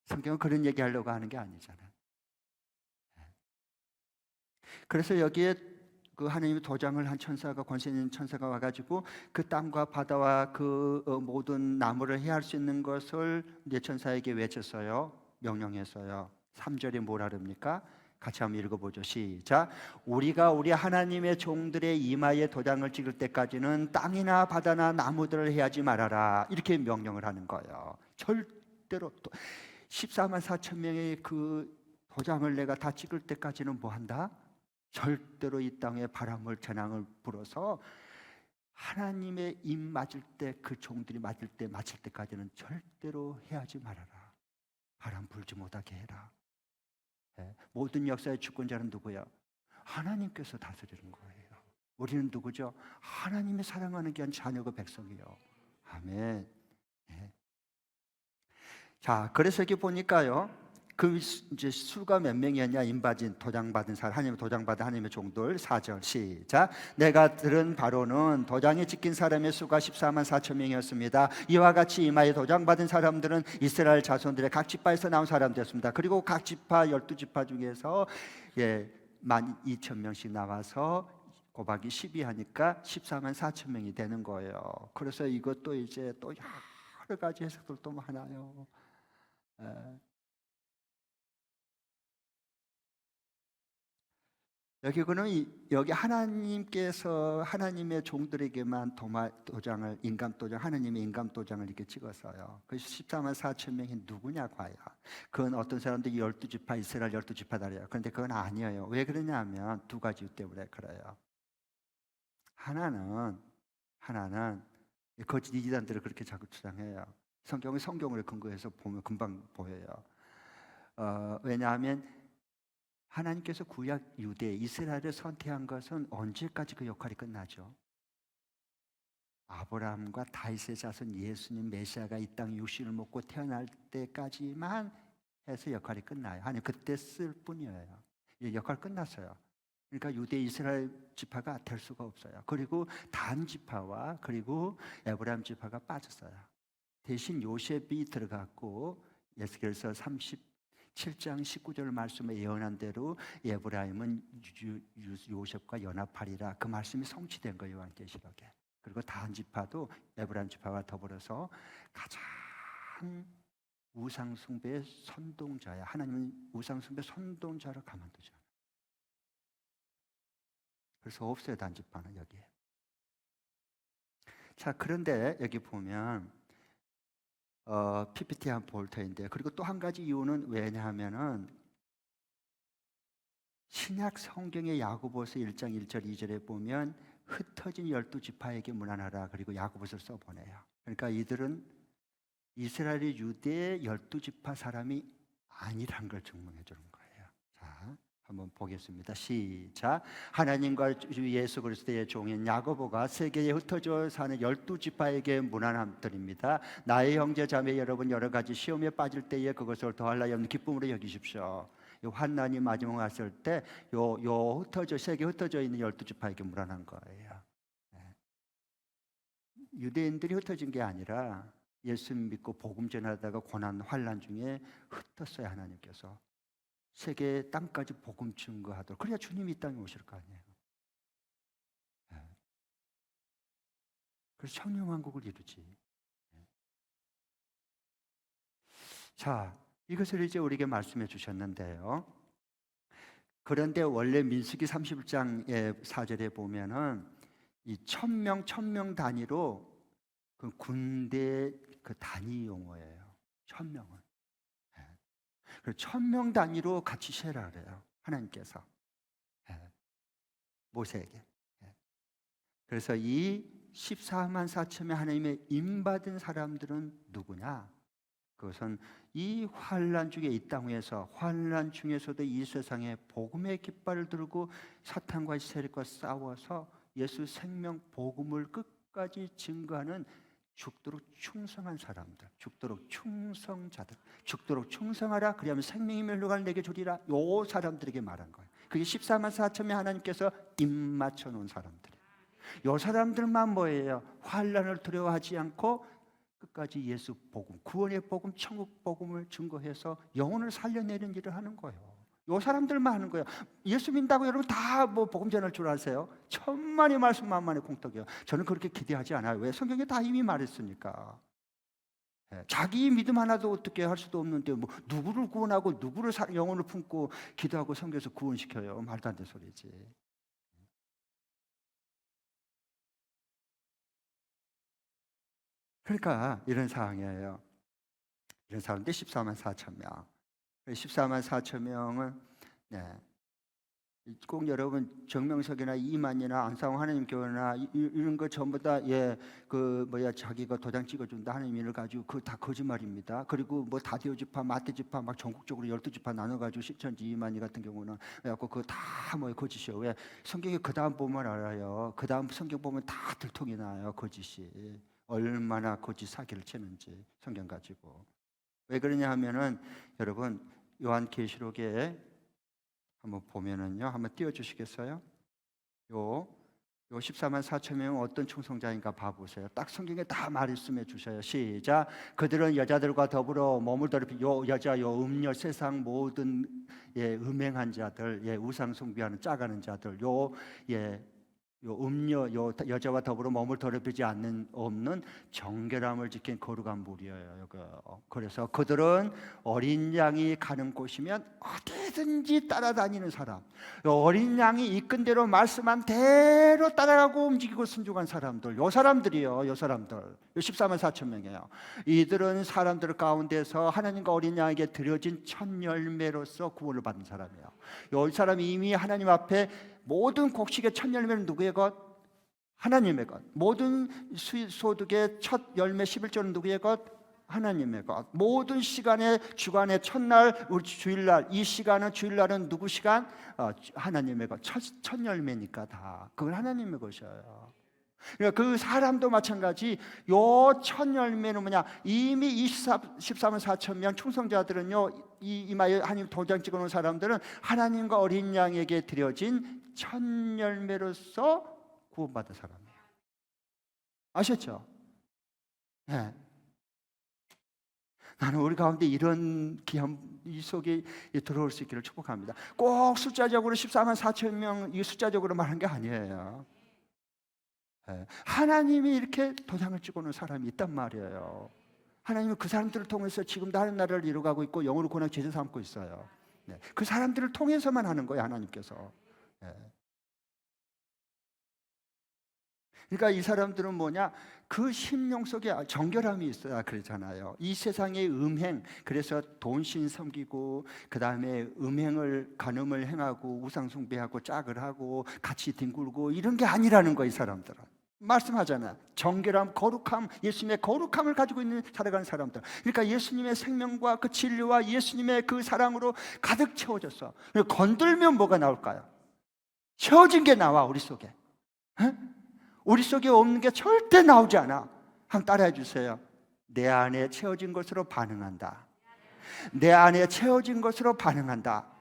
성경은 그런 얘기하려고 하는 게 아니잖아요. 그래서 여기에 그 하나님의 도장을 한 천사가, 권세 있는 천사가 와가지고 그 땅과 바다와 그 모든 나무를 해할 수 있는 것을 내 천사에게 외쳤어요. 명령했어요. 3절에 뭐라 그럽니까? 같이 한번 읽어보죠. 시작. 우리가 우리 하나님의 종들의 이마에 도장을 찍을 때까지는 땅이나 바다나 나무들을 해하지 말아라. 이렇게 명령을 하는 거예요. 절대로. 14만 4천 명의 그 도장을 내가 다 찍을 때까지는 뭐 한다? 절대로 이 땅에 바람을 재앙을 불어서 하나님의 입 맞을 때, 그 종들이 맞을 때까지는 절대로 해하지 말아라. 바람 불지 못하게 해라. 모든 역사의 주권자는 누구야? 하나님께서 다스리는 거예요. 우리는 누구죠? 하나님의 사랑하는 귀한 자녀가 백성이요. 아멘. 자, 그래서 여기 보니까요. 그 이제 수가 몇 명이었냐? 인바진 도장 받은 사람, 하나님의 도장 받은 하나님의 종들. 4절 시작. 내가 들은 바로는 도장에 찍힌 사람의 수가 14만 4천 명이었습니다. 이와 같이 이마에 도장 받은 사람들은 이스라엘 자손들의 각 지파에서 나온 사람들이었습니다. 그리고 각 지파 12지파 중에서 12,000명씩 나와서 곱하기 12 하니까 14만 4천 명이 되는 거예요. 그래서 이것도 이제 또 여러 가지 해석들도 많아요. 여기 하나님께서 하나님의 종들에게만 도장을, 인감 도장, 하나님의 인감 도장을 이렇게 찍었어요. 그래서 14만 4천 명이 누구냐 과연? 그건 어떤 사람들이 12지파 이스라엘 12지파다래요. 그런데 그건 아니에요. 왜 그러냐면 두 가지 때문에 그래요. 하나는 거짓 이단들을 그렇게 자꾸 주장해요. 성경을 성경으로 근거해서 보면 금방 보여요. 왜냐하면 하나님께서 구약 유대 이스라엘을 선택한 것은 언제까지 그 역할이 끝나죠? 아브라함과 다윗의 자손 예수님 메시아가 이 땅 육신을 먹고 태어날 때까지만 해서 역할이 끝나요. 하나님 그때 쓸 뿐이에요. 이 역할 끝났어요. 그러니까 유대 이스라엘 지파가 될 수가 없어요. 그리고 단 지파와 그리고 에브라임 지파가 빠졌어요. 대신 요셉이 들어갔고 에스겔서 37장 19절 말씀에 예언한 대로 에브라임은 요셉과 연합하리라. 그 말씀이 성취된 거예요, 요한계시록에. 그리고 다한 지파도 에브라임 지파와 더불어서 가장 우상숭배의 선동자야. 하나님은 우상숭배 선동자로 가만두죠. 그래서 없어요, 단지파는 여기에. 자, 그런데 여기 보면 PPT 한 볼 터인데, 그리고 또 한 가지 이유는 왜냐하면은 신약 성경의 야고보서 1장 1절 2절에 보면 흩어진 12지파에게 문안하라, 그리고 야고보서를 써보내요. 그러니까 이들은 이스라엘의 유대 12지파 사람이 아니란 걸 증명해 주는 거예요. 자, 한번 보겠습니다. 시작. 하나님과 주 예수 그리스도의 종인 야고보가 세계에 흩어져 사는 12지파에게 문안함 드립니다. 나의 형제 자매 여러분, 여러 가지 시험에 빠질 때에 그것을 더할 나위 없는 기쁨으로 여기십시오. 환난이 마지막 왔을 때 흩어져 세계 흩어져 있는 12지파에게 문안한 거예요. 유대인들이 흩어진 게 아니라 예수 믿고 복음 전하다가 고난 환난 중에 흩었어요. 하나님께서 세계 땅까지 복음 증거하도록. 그래야 주님이 이 땅에 오실 거 아니에요. 그래서 천년왕국을 이루지. 자, 이것을 이제 우리에게 말씀해 주셨는데요. 그런데 원래 민수기 31장의 4절에 보면은 이 1000명 단위로 그 군대 그 단위 용어예요. 1000명은. 그래서 1000명 단위로 같이 세라 그래요. 하나님께서 모세에게. 그래서 이 14만 4천의 하나님의 임받은 사람들은 누구냐? 그것은 이 환난 중에 이 땅 위에서 환난 중에서도 이 세상에 복음의 깃발을 들고 사탄과 세력과 싸워서 예수 생명 복음을 끝까지 증거하는 죽도록 충성한 사람들, 죽도록 충성자들, 죽도록 충성하라. 그리하면 생명이 멸류관을 내게 주리라. 요 사람들에게 말한 거예요. 그게 14만 4천의 하나님께서 입 맞춰 놓은 사람들이에요. 요 사람들만 뭐예요? 환난을 두려워하지 않고 끝까지 예수 복음, 구원의 복음, 천국 복음을 증거해서 영혼을 살려내는 일을 하는 거예요. 요 사람들만 하는 거예요. 예수 믿는다고 여러분 다 뭐 복음 전할 줄 아세요? 천만의 말씀 만만의 공덕이에요. 저는 그렇게 기대하지 않아요. 왜? 성경에 다 이미 말했으니까. 자기 믿음 하나도 어떻게 할 수도 없는데 뭐 누구를 구원하고 누구를 영혼을 품고 기도하고 섬겨서 구원시켜요? 말도 안 되는 소리지. 그러니까 이런 상황이에요. 이런 사람들 14만 4천 명. 14만 4천 명은 꼭 여러분 정명석이나 이만이나 안상호 하나님 교회나 이런 거 전부 다 자기가 도장 찍어준다 하나님 일을 가지고 그거 다 거짓말입니다. 그리고 뭐 다디오 지파, 마태 지파 막 전국적으로 12지파 나눠가지고 시천지 이만희 같은 경우는 그래갖고 그거 다 뭐 거짓이에요. 왜? 성경에 그 다음 보면 알아요. 그 다음 성경 보면 다 들통이 나요. 거짓이 얼마나 거짓 사기를 치는지 성경 가지고. 왜 그러냐 하면은 여러분 요한계시록에 한번 보면은요, 한번 띄워주시겠어요? 요 14만 4천 명은 어떤 충성자인가 봐보세요. 딱 성경에 다 말씀해 주셔요. 시작. 그들은 여자들과 더불어 몸을 더럽히 요 여자 요 음녀 세상 모든 음행한 자들, 우상 숭배하는 짜가는 자들, 요 음녀 여자와 더불어 몸을 더럽히지 없는 정결함을 지킨 거룩한 무리예요. 그래서 그들은 어린 양이 가는 곳이면 어디든지 따라다니는 사람, 어린 양이 이끈 대로 말씀한 대로 따라가고 움직이고 순종한 사람들, 요 사람들이요. 요 사람들 14만 4천 명이에요. 이들은 사람들 가운데서 하나님과 어린 양에게 드려진 첫 열매로서 구원을 받은 사람이에요. 요 사람이 이미 하나님 앞에 모든 곡식의 첫 열매는 누구의 것? 하나님의 것. 모든 소득의 첫 열매 11조는 누구의 것? 하나님의 것. 모든 시간의 주간의 첫날, 우리 주일날, 이 시간은 주일날은 누구 시간? 하나님의 것. 첫 열매니까 다 그건 하나님의 것이에요. 그러니까 그 사람도 마찬가지. 요 첫 열매는 뭐냐? 이미 14만 4천 명 충성자들은요, 이마에 하나님 도장 찍어놓은 사람들은 하나님과 어린 양에게 드려진 첫 열매로서 구원받은 사람이에요. 아셨죠? 네. 나는 우리 가운데 이런 귀한 이 속에 들어올 수 있기를 축복합니다. 꼭 숫자적으로 14만 4천 명 이 숫자적으로 말한 게 아니에요. 하나님이 이렇게 도장을 찍어놓은 사람이 있단 말이에요. 하나님은 그 사람들을 통해서 지금 다른 나라를 이루어가고 있고 영으로 고난 제자 삼고 있어요. 그 사람들을 통해서만 하는 거예요, 하나님께서. 그러니까 이 사람들은 뭐냐? 그 심령 속에 정결함이 있어야 그러잖아요. 이 세상의 음행, 그래서 돈신 섬기고 그 다음에 음행을 간음을 행하고 우상 숭배하고 짝을 하고 같이 뒹굴고 이런 게 아니라는 거예요. 이 사람들은 말씀하잖아요. 정결함, 거룩함, 예수님의 거룩함을 가지고 있는 살아가는 사람들. 그러니까 예수님의 생명과 그 진리와 예수님의 그 사랑으로 가득 채워졌어. 건들면 뭐가 나올까요? 채워진 게 나와 우리 속에. 우리 속에 없는 게 절대 나오지 않아. 한번 따라해 주세요. 내 안에 채워진 것으로 반응한다. 내 안에 채워진 것으로 반응한다.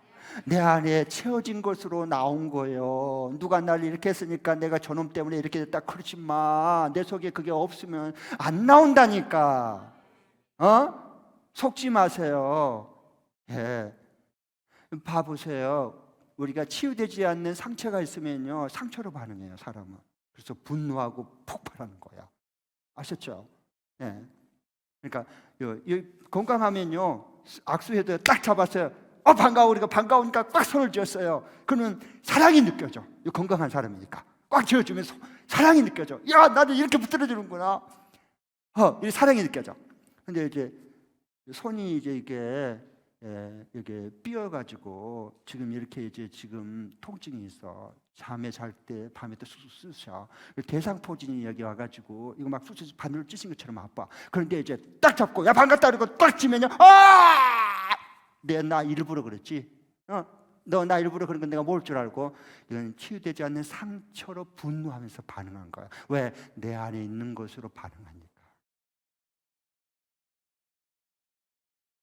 내 안에 채워진 것으로 나온 거예요. 누가 날 이렇게 했으니까 내가 저놈 때문에 이렇게 됐다 그러지 마. 내 속에 그게 없으면 안 나온다니까. 속지 마세요. 봐보세요. 우리가 치유되지 않는 상처가 있으면요, 상처로 반응해요, 사람은. 그래서 분노하고 폭발하는 거야. 아셨죠? 그러니까 건강하면요, 악수해도 딱 잡았어요. 반가워. 우리가 반가우니까 꽉 손을 쥐었어요. 그러면 사랑이 느껴져. 건강한 사람이니까 꽉 쥐어주면서 사랑이 느껴져. 야, 나도 이렇게 붙들어주는구나. 이 사랑이 느껴져. 근데 이제 손이 이제 이게 삐어가지고 지금 이렇게 이제 지금 통증이 있어. 잠에 잘 때 밤에 또 쑤쑤 쑤셔. 대상포진이 여기 와가지고 이거 막 쑤쑤 바늘로 찢은 것처럼 아파. 그런데 이제 딱 잡고 야 반갑다 그러고 딱 찌면요, 나 일부러 그랬지. 너 나 일부러 그런 건 내가 뭘 줄 알고. 이건 치유되지 않는 상처로 분노하면서 반응한 거야. 왜? 내 안에 있는 것으로 반응하니까.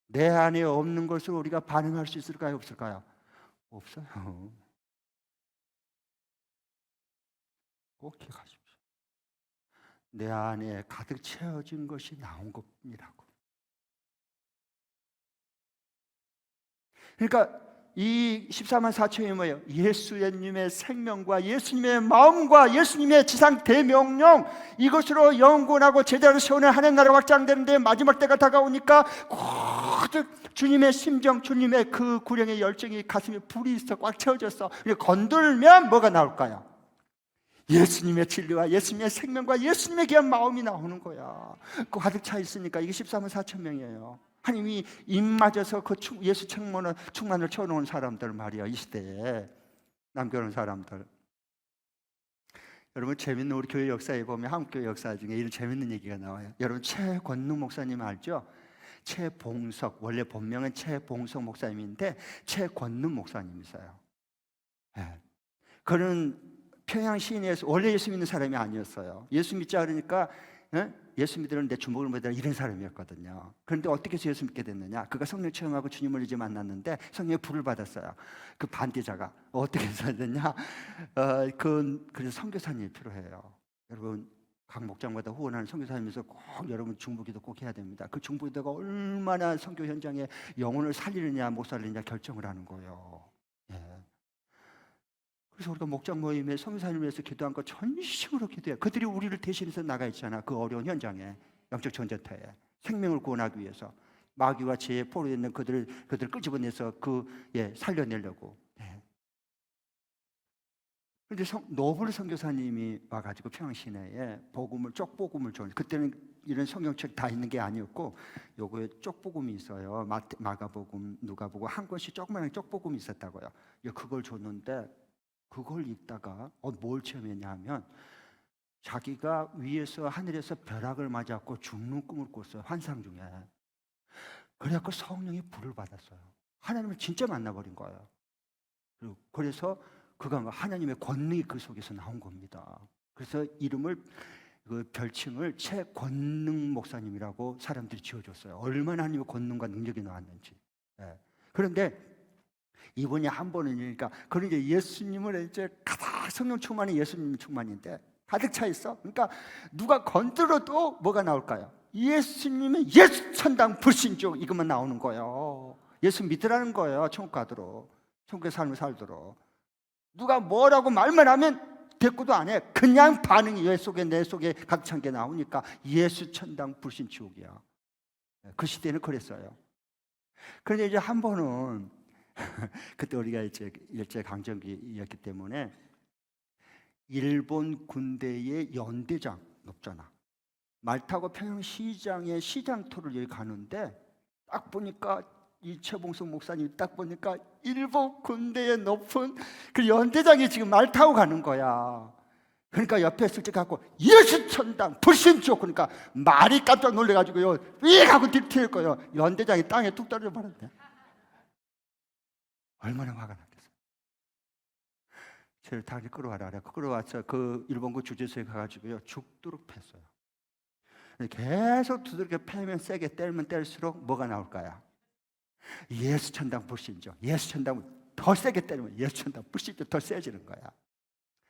내 안에 없는 것으로 우리가 반응할 수 있을까요? 없을까요? 없어요. 꼭 기억하십시오. 내 안에 가득 채워진 것이 나온 것이라고. 그러니까 이 14만 4천이 뭐예요? 예수님의 생명과 예수님의 마음과 예수님의 지상 대명령, 이것으로 영원하고 제대로 세우는 하나님 나라가 확장되는데 마지막 때가 다가오니까 주님의 심정, 주님의 그 구령의 열정이 가슴에 불이 있어 꽉 채워졌어. 건들면 뭐가 나올까요? 예수님의 진리와 예수님의 생명과 예수님의 귀한 마음이 나오는 거야. 그 가득 차 있으니까 이게 14만 4천 명이에요. 하나님이 입 맞아서 그 예수 충만을 채워놓은 사람들 말이야. 이 시대에 남겨놓은 사람들. 여러분, 재밌는 우리 교회 역사에 보면 한국 교회 역사 중에 이런 재밌는 얘기가 나와요. 여러분, 최권능 목사님 알죠? 최봉석, 원래 본명은 최봉석 목사님인데 최권능 목사님이세요. 그는 평양 시내에서 원래 예수 믿는 사람이 아니었어요. 예수 믿자 그러니까 예수 믿으면 내 주먹을 먹이라 이런 사람이었거든요. 그런데 어떻게 해서 예수 믿게 됐느냐? 그가 성령 체험하고 주님을 이제 만났는데 성령의 불을 받았어요. 그 반대자가 어떻게 해서 됐냐? 그래서 선교사님이 필요해요. 여러분, 각 목장마다 후원하는 선교사님에서 꼭 여러분 중보기도 꼭 해야 됩니다. 그 중보기도가 얼마나 선교 현장에 영혼을 살리느냐 못 살리느냐 결정을 하는 거예요. 그래서 우리가 목장 모임에 선교사님을 위해서 기도한 거 전심으로 기도해. 그들이 우리를 대신해서 나가 있잖아. 그 어려운 현장에, 영적 전쟁터에 생명을 구원하기 위해서 마귀와 죄에 포로되어 있는 그들을 끄집어내서 살려내려고. 그런데 노블 선교사님이 와가지고 평양 시내에 쪽복음을 줘. 그때는 이런 성경책 다 있는 게 아니었고 요거에 쪽복음이 있어요. 마가복음, 누가복음 한 권씩 조그마한 쪽복음이 있었다고요. 그걸 줬는데 그걸 읽다가 뭘 체험했냐 하면 자기가 위에서 하늘에서 벼락을 맞았고 죽는 꿈을 꿨어요. 환상 중에. 그래갖고 성령의 불을 받았어요. 하나님을 진짜 만나버린 거예요. 그래서 그가 하나님의 권능이 그 속에서 나온 겁니다. 그래서 그 별칭을 최권능 목사님이라고 사람들이 지어줬어요. 얼마나 하나님의 권능과 능력이 나왔는지. 그런데 이분이 한 번이니까 그런 이제 예수님을 이제 가득 성령 충만이 예수님 충만인데 가득 차 있어. 그러니까 누가 건드려도 뭐가 나올까요? 예수님의 예수 천당 불신족 이것만 나오는 거예요. 예수 믿으라는 거예요. 천국 가도록, 천국의 삶을 살도록. 누가 뭐라고 말만 하면 대꾸도 안 해. 그냥 반응이 내 속에 가득 찬 게 나오니까 예수 천당 불신 지옥이야. 그 시대는 그랬어요. 그런데 이제 한 번은 그때 우리가 이제 일제 강점기였기 때문에 일본 군대의 연대장 높잖아. 말 타고 평양시장에 시장터를 여기 가는데 딱 보니까 이 최봉석 목사님 딱 보니까 일본 군대의 높은 그 연대장이 지금 말 타고 가는 거야. 그러니까 옆에 있을 때 갖고 예수 천당 불신족 그러니까 말이 깜짝 놀래가지고요 삐 하고 뒤틀 거예요. 연대장이 땅에 뚝 떨어져 버렸네. 얼마나 화가 났겠어. 저를 다시 끌어와라. 끌어와서 그 일본군 주재소에 가가지고요 죽도록 팼어요. 계속 두들겨 패면 세게 때리면 때릴수록 뭐가 나올까요? 예수 천당 불신족. 예수 천당 더 세게 때리면 예수 천당 불신족 더 세지는 거야.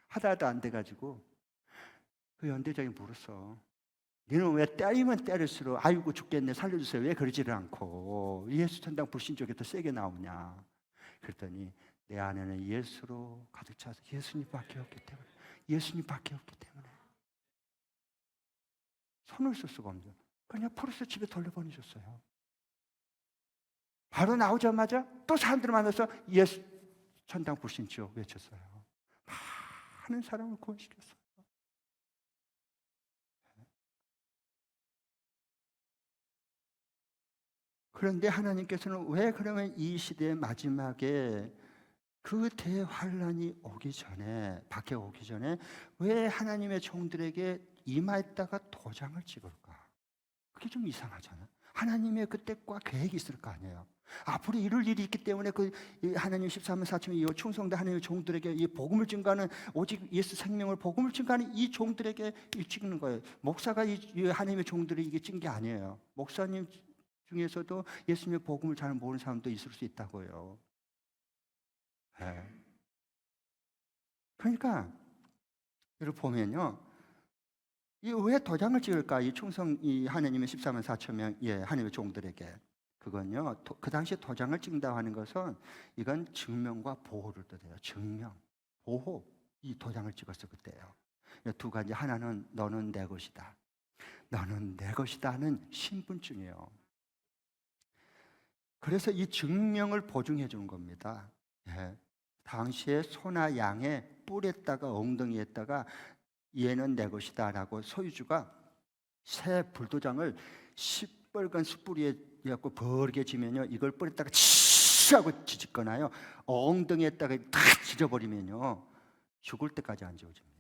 하다도 안 돼가지고 그 연대장이 물었어. 너는 왜 때리면 때릴수록 아이고 죽겠네 살려주세요 왜 그러지를 않고 예수 천당 불신족이 더 세게 나오냐. 그랬더니 내 안에는 예수로 가득 차서 예수님밖에 없기 때문에 예수님밖에 없기 때문에 손을 쓸 수가 없는 그냥 포로서 집에 돌려보내줬어요. 바로 나오자마자 또 사람들을 만나서 예수 천당 불신지옥 외쳤어요. 많은 사람을 구원시켰어요. 그런데 하나님께서는 왜 그러면 이 시대의 마지막에 그 대환란이 오기 전에 밖에 오기 전에 왜 하나님의 종들에게 이마에다가 도장을 찍을까? 그게 좀 이상하잖아요. 하나님의 그 뜻과 계획이 있을 거 아니에요. 앞으로 이룰 일이 있기 때문에 그 하나님 13만 4천의 이 충성된 하나님의 종들에게 이 복음을 증거하는 오직 예수 생명을 복음을 증거하는 이 종들에게 찍는 거예요. 목사가 이 하나님의 종들이 이게 찍은 게 아니에요. 목사님 중에서도 예수님의 복음을 잘 모르는 사람도 있을 수 있다고요. 네. 그러니까 여러분 보면요, 이 왜 도장을 찍을까? 이 충성 이 하나님의 14만 4천 명 하나님의 종들에게 그건요, 그 당시에 도장을 찍는다고 하는 것은 이건 증명과 보호를 뜻해요. 증명, 보호. 이 도장을 찍었어 그때요. 두 가지. 하나는 너는 내 것이다. 너는 내 것이다는 신분증이에요. 그래서 이 증명을 보증해 주는 겁니다. 예. 당시에 소나 양의 뿔에다가 엉덩이에다가 얘는 내 것이다라고 소유주가 새 불도장을 시뻘건 숯불에 갖고 버르게 지면요 이걸 뿔에다가 치 하고 지집거나요 엉덩이에다가 다 지져버리면요 죽을 때까지 안 지워집니다.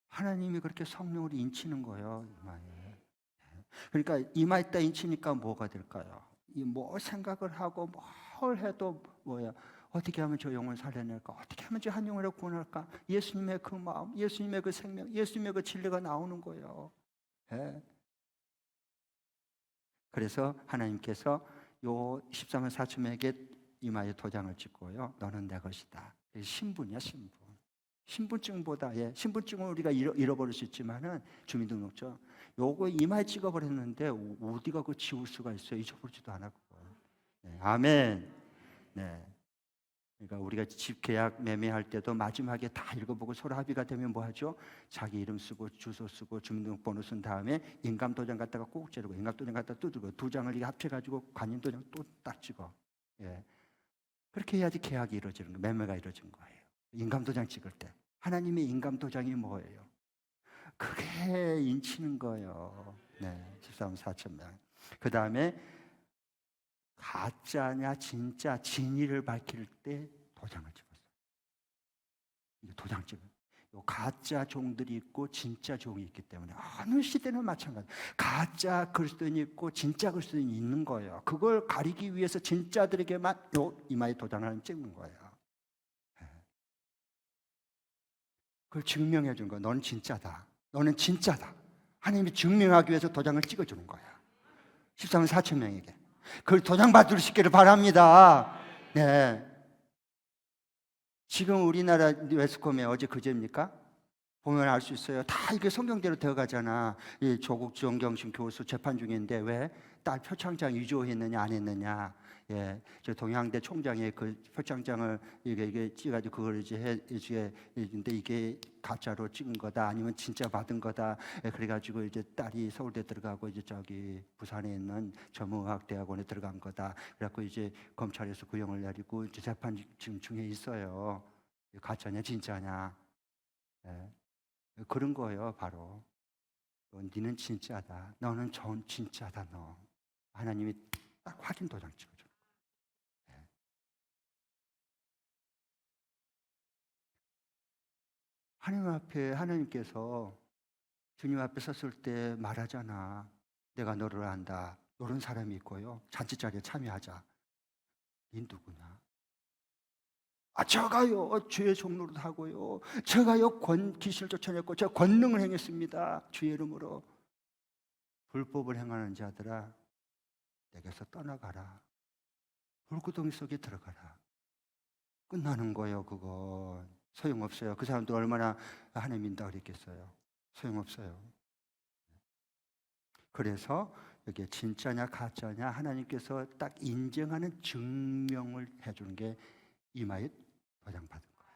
하나님이 그렇게 성령으로 인치는 거예요 이마에. 그러니까 이마에다 인치니까 뭐가 될까요? 이 뭐 생각을 하고 뭘 해도 뭐야? 어떻게 하면 저 영혼을 살려낼까? 어떻게 하면 저 한 영혼을 구원할까? 예수님의 그 마음, 예수님의 그 생명, 예수님의 그 진리가 나오는 거예요. 예. 그래서 하나님께서 요 14만 4천 명에게 이마에 도장을 찍고요. 너는 내 것이다. 신분이야, 신분. 신분증보다 신분증은 우리가 잃어버릴 수 있지만은 주민등록증 요거 이마에 찍어버렸는데 어디가 그 지울 수가 있어요? 잊어버리지도 않았고. 네, 아멘. 네. 그러니까 우리가 집 계약 매매할 때도 마지막에 다 읽어보고 서로 합의가 되면 뭐 하죠? 자기 이름 쓰고 주소 쓰고 주민등록번호 쓴 다음에 인감도장 갖다가 꼭 찌르고 인감도장 갖다가 뜯고 두 장을 이게 합쳐가지고 관인도장 또 딱 찍어. 예. 그렇게 해야지 계약이 이루어지는 거예요. 매매가 이루어진 거예요. 인감도장 찍을 때 하나님의 인감도장이 뭐예요? 그게 인치는 거예요. 네, 14만 4천 명. 그 다음에 가짜냐 진짜 진위를 밝힐 때 도장을 찍었어요. 이게 도장 찍어요. 가짜 종들이 있고 진짜 종이 있기 때문에 어느 시대는 마찬가지. 가짜 그리스도인이 있고 진짜 그리스도인이 있는 거예요. 그걸 가리기 위해서 진짜들에게만 이마에 도장을 찍는 거예요. 그걸 증명해 준 거야. 너는 진짜다. 너는 진짜다. 하나님이 증명하기 위해서 도장을 찍어주는 거야. 14만 4천 명에게. 그걸 도장 받으시기를 바랍니다. 네. 지금 우리나라 웨스컴에 어제 그제입니까? 보면 알 수 있어요. 다 이게 성경대로 되어가잖아. 이 조국 정경심 교수 재판 중인데 왜 딸 표창장 위조했느냐 안 했느냐. 예, 저 동양대 총장의 그 표창장을 이게 찍어가지고 그걸 이제 근데 이게 가짜로 찍은 거다 아니면 진짜 받은 거다. 예, 그래가지고 이제 딸이 서울대 들어가고 이제 저기 부산에 있는 전문의학대학원에 들어간 거다. 그래갖고 이제 검찰에서 구형을 내리고 이제 재판 지금 중에 있어요. 가짜냐 진짜냐. 예. 그런 거예요, 바로. 너는 진짜다. 너는 진짜다. 너. 하나님이 딱 확인 도장 찍어줘. 네. 하나님 앞에 하나님께서 주님 앞에 섰을 때 말하잖아. 내가 너를 안다. 이런 사람이 있고요. 잔치자리에 참여하자. 이 누구냐? 제가요 주의 종로를 하고요, 제가요 귀신을 쫓아냈고 제가 권능을 행했습니다. 주의 이름으로. 불법을 행하는 자들아, 내게서 떠나가라. 불구덩이 속에 들어가라. 끝나는 거예요. 그건 소용없어요. 그 사람도 얼마나 하나님 믿는다 그랬겠어요. 소용없어요. 그래서 여기에 진짜냐 가짜냐 하나님께서 딱 인정하는 증명을 해주는 게 이마에 도장받은 거예요.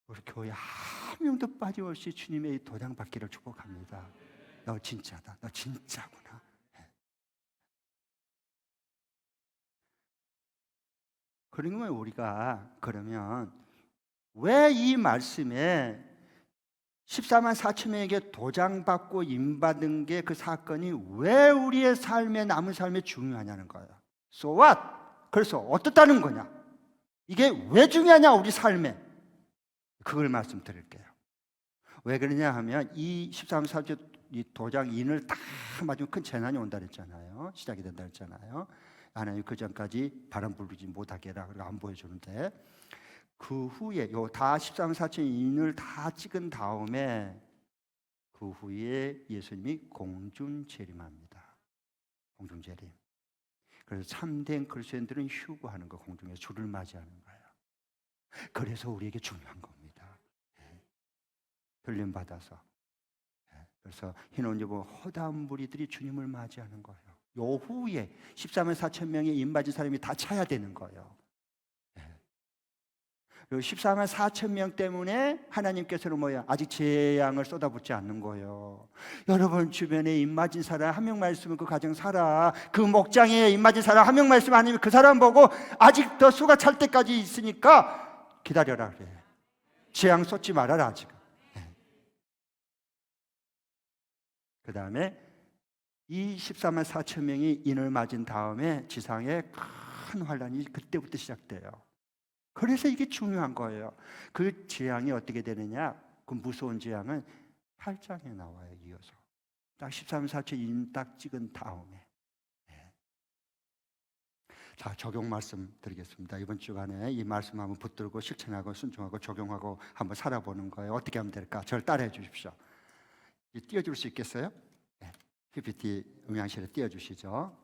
우리 교회 한 명도 빠짐없이 주님의 이 도장받기를 축복합니다. 너 진짜다. 너 진짜구나. 그러면 우리가 그러면 왜 이 말씀에 14만 4천 명에게 도장받고 임받은 게 그 사건이 왜 우리의 삶에 남은 삶에 중요하냐는 거예요. So what? 그래서 어떻다는 거냐? 이게 왜 중요하냐 우리 삶에? 그걸 말씀드릴게요. 왜 그러냐 하면 이 13, 4주 이 도장 인을 딱 맞으면 큰 재난이 온다 그랬잖아요. 시작이 된다 그랬잖아요. 하나님 그 전까지 바람 불지 못하게 해라. 그리고 안 보여주는데 그 후에 요 다 13, 4천 인을 다 찍은 다음에 그 후에 예수님이 공중 재림합니다. 공중 재림. 그래서 참된 그리스도인들은 휴거하는 거, 공중에 주를 맞이하는 거예요. 그래서 우리에게 중요한 겁니다. 흘림 받아서. 그래서 흰 옷 입은 허다한 무리들이 주님을 맞이하는 거예요. 요 후에 14만 4천 명의 입맞은 사람이 다 차야 되는 거예요. 14만 4천 명 때문에 하나님께서는 뭐야? 아직 재앙을 쏟아붓지 않는 거예요. 여러분 주변에 입맞은 사람 한 명만 있으면 그 가정 살아. 그 목장에 입맞은 사람 한 명만 있으면 아니면 그 사람 보고 아직 더 수가 찰 때까지 있으니까 기다려라 그래. 재앙 쏟지 말아라 아직. 그 다음에 이 14만 4천 명이 인을 맞은 다음에 지상에 큰 환란이 그때부터 시작돼요. 그래서 이게 중요한 거예요. 그 재앙이 어떻게 되느냐? 그 무서운 재앙은 8장에 나와요. 이어서 딱 13, 4천 인 딱 찍은 다음에. 자, 적용 말씀 드리겠습니다. 이번 주간에 이 말씀 한번 붙들고 실천하고 순종하고 적용하고 한번 살아보는 거예요. 어떻게 하면 될까? 저를 따라해 주십시오. 띄워줄 수 있겠어요? PPT 음향실에 띄워주시죠.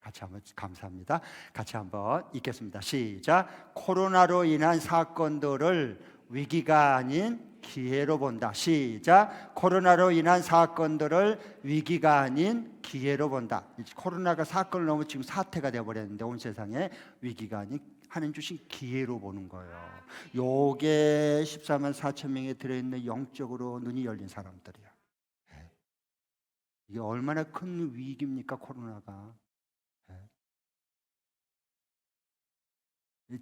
같이 한번 감사합니다. 같이 한번 읽겠습니다. 시작. 코로나로 인한 사건들을 위기가 아닌 기회로 본다. 시작. 코로나로 인한 사건들을 위기가 아닌 기회로 본다. 코로나가 사건을 넘어 지금 사태가 되어버렸는데 온 세상에 위기가 아닌 하나님 주신 기회로 보는 거예요. 요게 14만 4천 명에 들어있는 영적으로 눈이 열린 사람들이야. 이게 얼마나 큰 위기입니까 코로나가.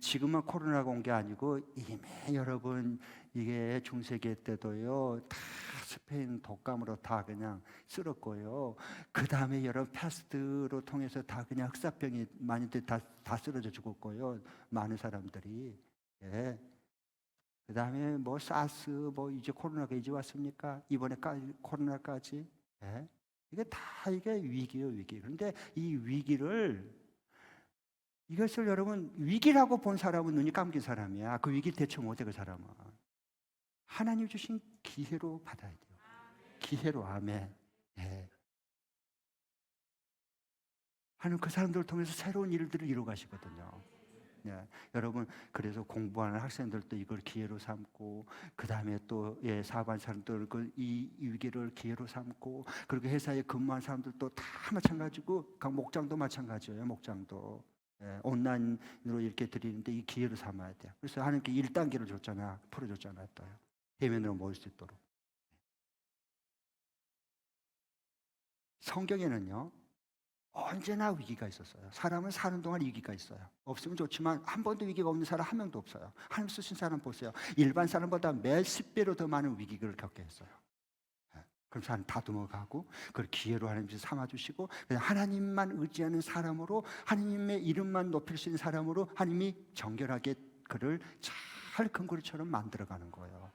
지금만 코로나가 온 게 아니고 이미 여러분 이게 중세기 때도요 다 스페인 독감으로 다 그냥 쓸었고요. 그 다음에 여러 패스트로 통해서 다 그냥 흑사병이 많이들 다 쓰러져 죽었고요. 많은 사람들이. 그 다음에 뭐 사스 뭐 이제 코로나가 이제 왔습니까? 이번에까지 코로나까지. 이게 다 이게 위기예요 위기. 그런데 이 위기를 이것을 여러분 위기라고 본 사람은 눈이 감긴 사람이야. 그 위기 대처 못해 그 사람은. 하나님 주신 기회로 받아야 돼요. 기회로. 아멘. 하나님 그 사람들을 통해서 새로운 일들을 이루어 가시거든요. 네. 여러분 그래서 공부하는 학생들도 이걸 기회로 삼고 그 다음에 또 사업하는 사람들 이 위기를 기회로 삼고 그리고 회사에 근무하는 사람들도 다 마찬가지고 각 목장도 마찬가지예요. 목장도 온라인으로 이렇게 드리는데 이 기회로 삼아야 돼요. 그래서 하나님께 1단계를 줬잖아, 풀어줬잖아요. 또요. 대면으로 모일 수 있도록. 성경에는요 언제나 위기가 있었어요. 사람은 사는 동안 위기가 있어요. 없으면 좋지만 한 번도 위기가 없는 사람 한 명도 없어요. 하나님 쓰신 사람 보세요. 일반 사람보다 몇십 배로 더 많은 위기를 겪게 했어요. 그럼 사람 다듬어 가고 그걸 기회로 하나님께서 삼아주시고 그냥 하나님만 의지하는 사람으로 하나님의 이름만 높일 수 있는 사람으로 하나님이 정결하게 그를 잘 금고리처럼 만들어가는 거예요.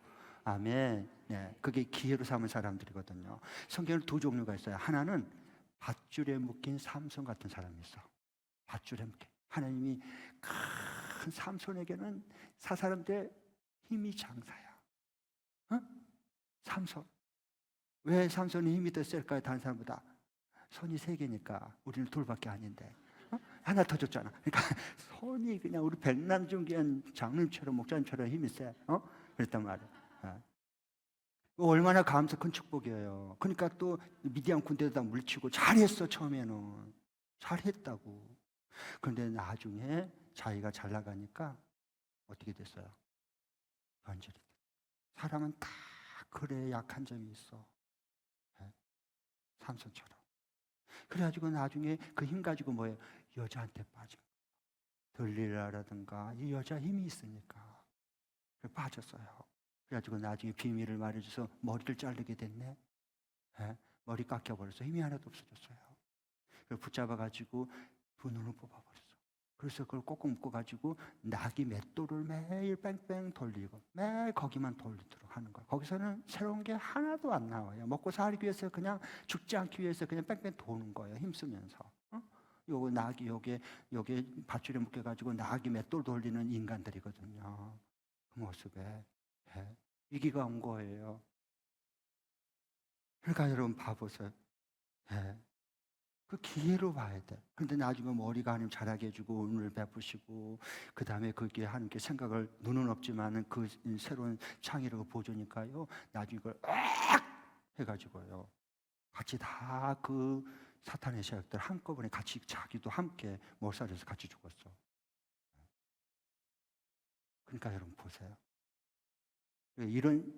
아멘. 네, 그게 기회로 삼은 사람들이거든요. 성경에 두 종류가 있어요. 하나는 밧줄에 묶인 삼손 같은 사람이 있어. 밧줄에 묶인. 하나님이 큰 삼손에게는 사람들의 힘이 장사야. 어? 삼손. 왜 삼손이 힘이 더 셀까요? 다른 사람보다. 손이 세 개니까 우리는 둘밖에 아닌데. 하나 더 줬잖아. 그러니까 손이 그냥 우리 백남중기한 장님처럼 목사님처럼 힘이 세. 그랬단 말이야. 얼마나 감사 큰 축복이에요. 그러니까 또 미디안 군대에다 물치고 잘했어. 처음에는 잘했다고. 그런데 나중에 자기가 잘 나가니까 어떻게 됐어요? 변절이. 사람은 다 그래 약한 점이 있어. 삼손처럼. 그래가지고 나중에 그 힘 가지고 뭐예요? 여자한테 빠진 거예요. 들리라라든가 이 여자 힘이 있으니까 빠졌어요. 그래가지고 나중에 비밀을 말해줘서 머리를 자르게 됐네. 머리 깎여버렸어. 힘이 하나도 없어졌어요. 그걸 붙잡아가지고 두 눈을 뽑아버렸어. 그래서 그걸 꼭꼭 묶어가지고 나귀 맷돌을 매일 뺑뺑 돌리고 매일 거기만 돌리도록 하는 거예요. 거기서는 새로운 게 하나도 안 나와요. 먹고 살기 위해서 그냥 죽지 않기 위해서 그냥 뺑뺑 도는 거예요. 힘쓰면서. 요거 나귀 요게 밧줄에 묶여가지고 나귀 맷돌 돌리는 인간들이거든요. 그 모습에 위기가 온 거예요. 그러니까 여러분 봐보세요. 그 기회로 봐야 돼. 근데 나중에 머리가 하나님 잘하게 해주고 은을 베푸시고 그 다음에 그게 하나님께 생각을 눈은 없지만은 그 새로운 창의력을 보여주니까요. 나중에 그걸 해가지고요. 같이 다 그 사탄의 세력들 한꺼번에 같이 자기도 함께 몰살해서 같이 죽었어. 그러니까 여러분 보세요. 이런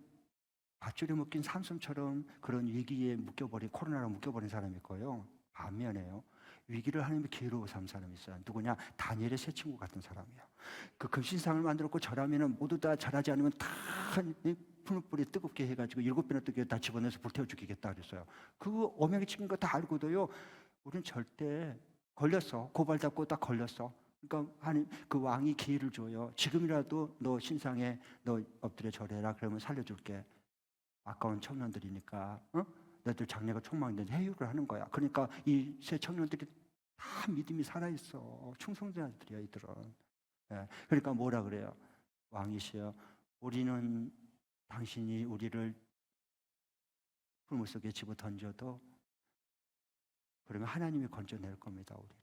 밧줄에 묶인 삼손처럼 그런 위기에 묶여버린 코로나로 묶여버린 사람이 있고요. 반면에요. 위기를 하나님의 기회로 삼은 사람이 있어요. 누구냐? 다니엘의 세 친구 같은 사람이에요. 그 금신상을 만들었고 절하면은 모두 다 절하지 않으면 다 풀뿌리 뜨겁게 해가지고 7배나 뜨겁게 다 집어내서 불태워 죽이겠다 그랬어요. 그 오명이 치는 거 다 알고도요. 우리는 절대 걸렸어. 고발잡고 딱 걸렸어. 그러니까 하나님 그 왕이 기회를 줘요. 지금이라도 너 신상에 너 엎드려 절해라. 그러면 살려줄게. 아까운 청년들이니까 너희들 장래가 촉망인데 회유를 하는 거야. 그러니까 이 세 청년들이 다 믿음이 살아있어. 충성자들이야 이들은. 그러니까 뭐라 그래요? 왕이시여 우리는 당신이 우리를 풀물 속에 집어 던져도 그러면 하나님이 건져낼 겁니다. 우리를.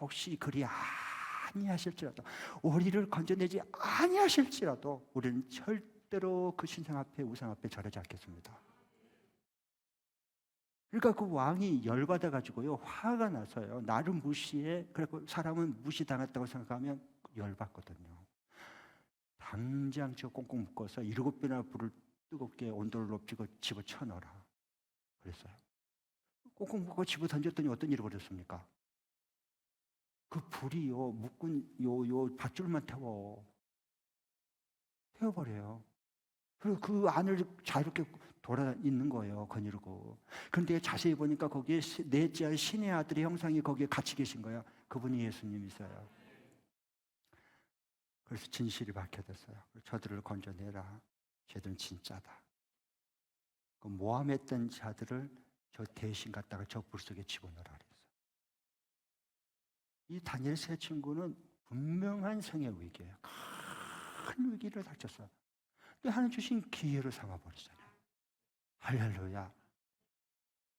혹시 그리 아니하실지라도 우리를 건져내지 아니하실지라도 우리는 절대로 그 신상 앞에 우상 앞에 절하지 않겠습니다. 그러니까 그 왕이 열받아 가지고요 화가 나서요 나를 무시해. 그래서 사람은 무시당했다고 생각하면 열받거든요. 당장 저 꽁꽁 묶어서 7배나 불을 뜨겁게 온도를 높이고 집어쳐 넣어라 그랬어요. 꽁꽁 묶고 집어 던졌더니 어떤 일이 벌어졌습니까? 그 불이요 묶은 요 밧줄만 태워버려요. 그리고 그 안을 자유롭게 돌아 있는 거예요. 거닐고. 그런데 자세히 보니까 거기에 넷째 신의 아들의 형상이 거기에 같이 계신 거예요. 그분이 예수님이세요. 그래서 진실이 밝혀졌어요. 저들을 건져내라. 쟤들은 진짜다. 그 모함했던 자들을 저 대신 갖다가 저 불 속에 집어넣으라 그랬어요. 이 다니엘 세 친구는 분명한 생의 위기예요. 큰 위기를 닥쳤어요. 근데 하나님 주신 기회로 삼아버리잖아요. 할렐루야.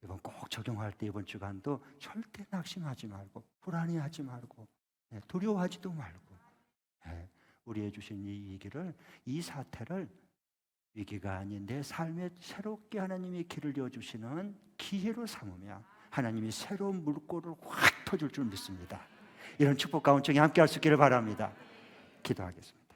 이번 꼭 적용할 때 이번 주간도 절대 낙심하지 말고 불안해하지 말고 두려워하지도 말고 예, 우리의 주신 이 위기를, 이 사태를 위기가 아닌 내 삶에 새롭게 하나님이 길을 여주시는 기회로 삼으며 하나님이 새로운 물꼬를 확 터줄 줄 믿습니다. 이런 축복 가운데 함께 할 수 있기를 바랍니다. 기도하겠습니다.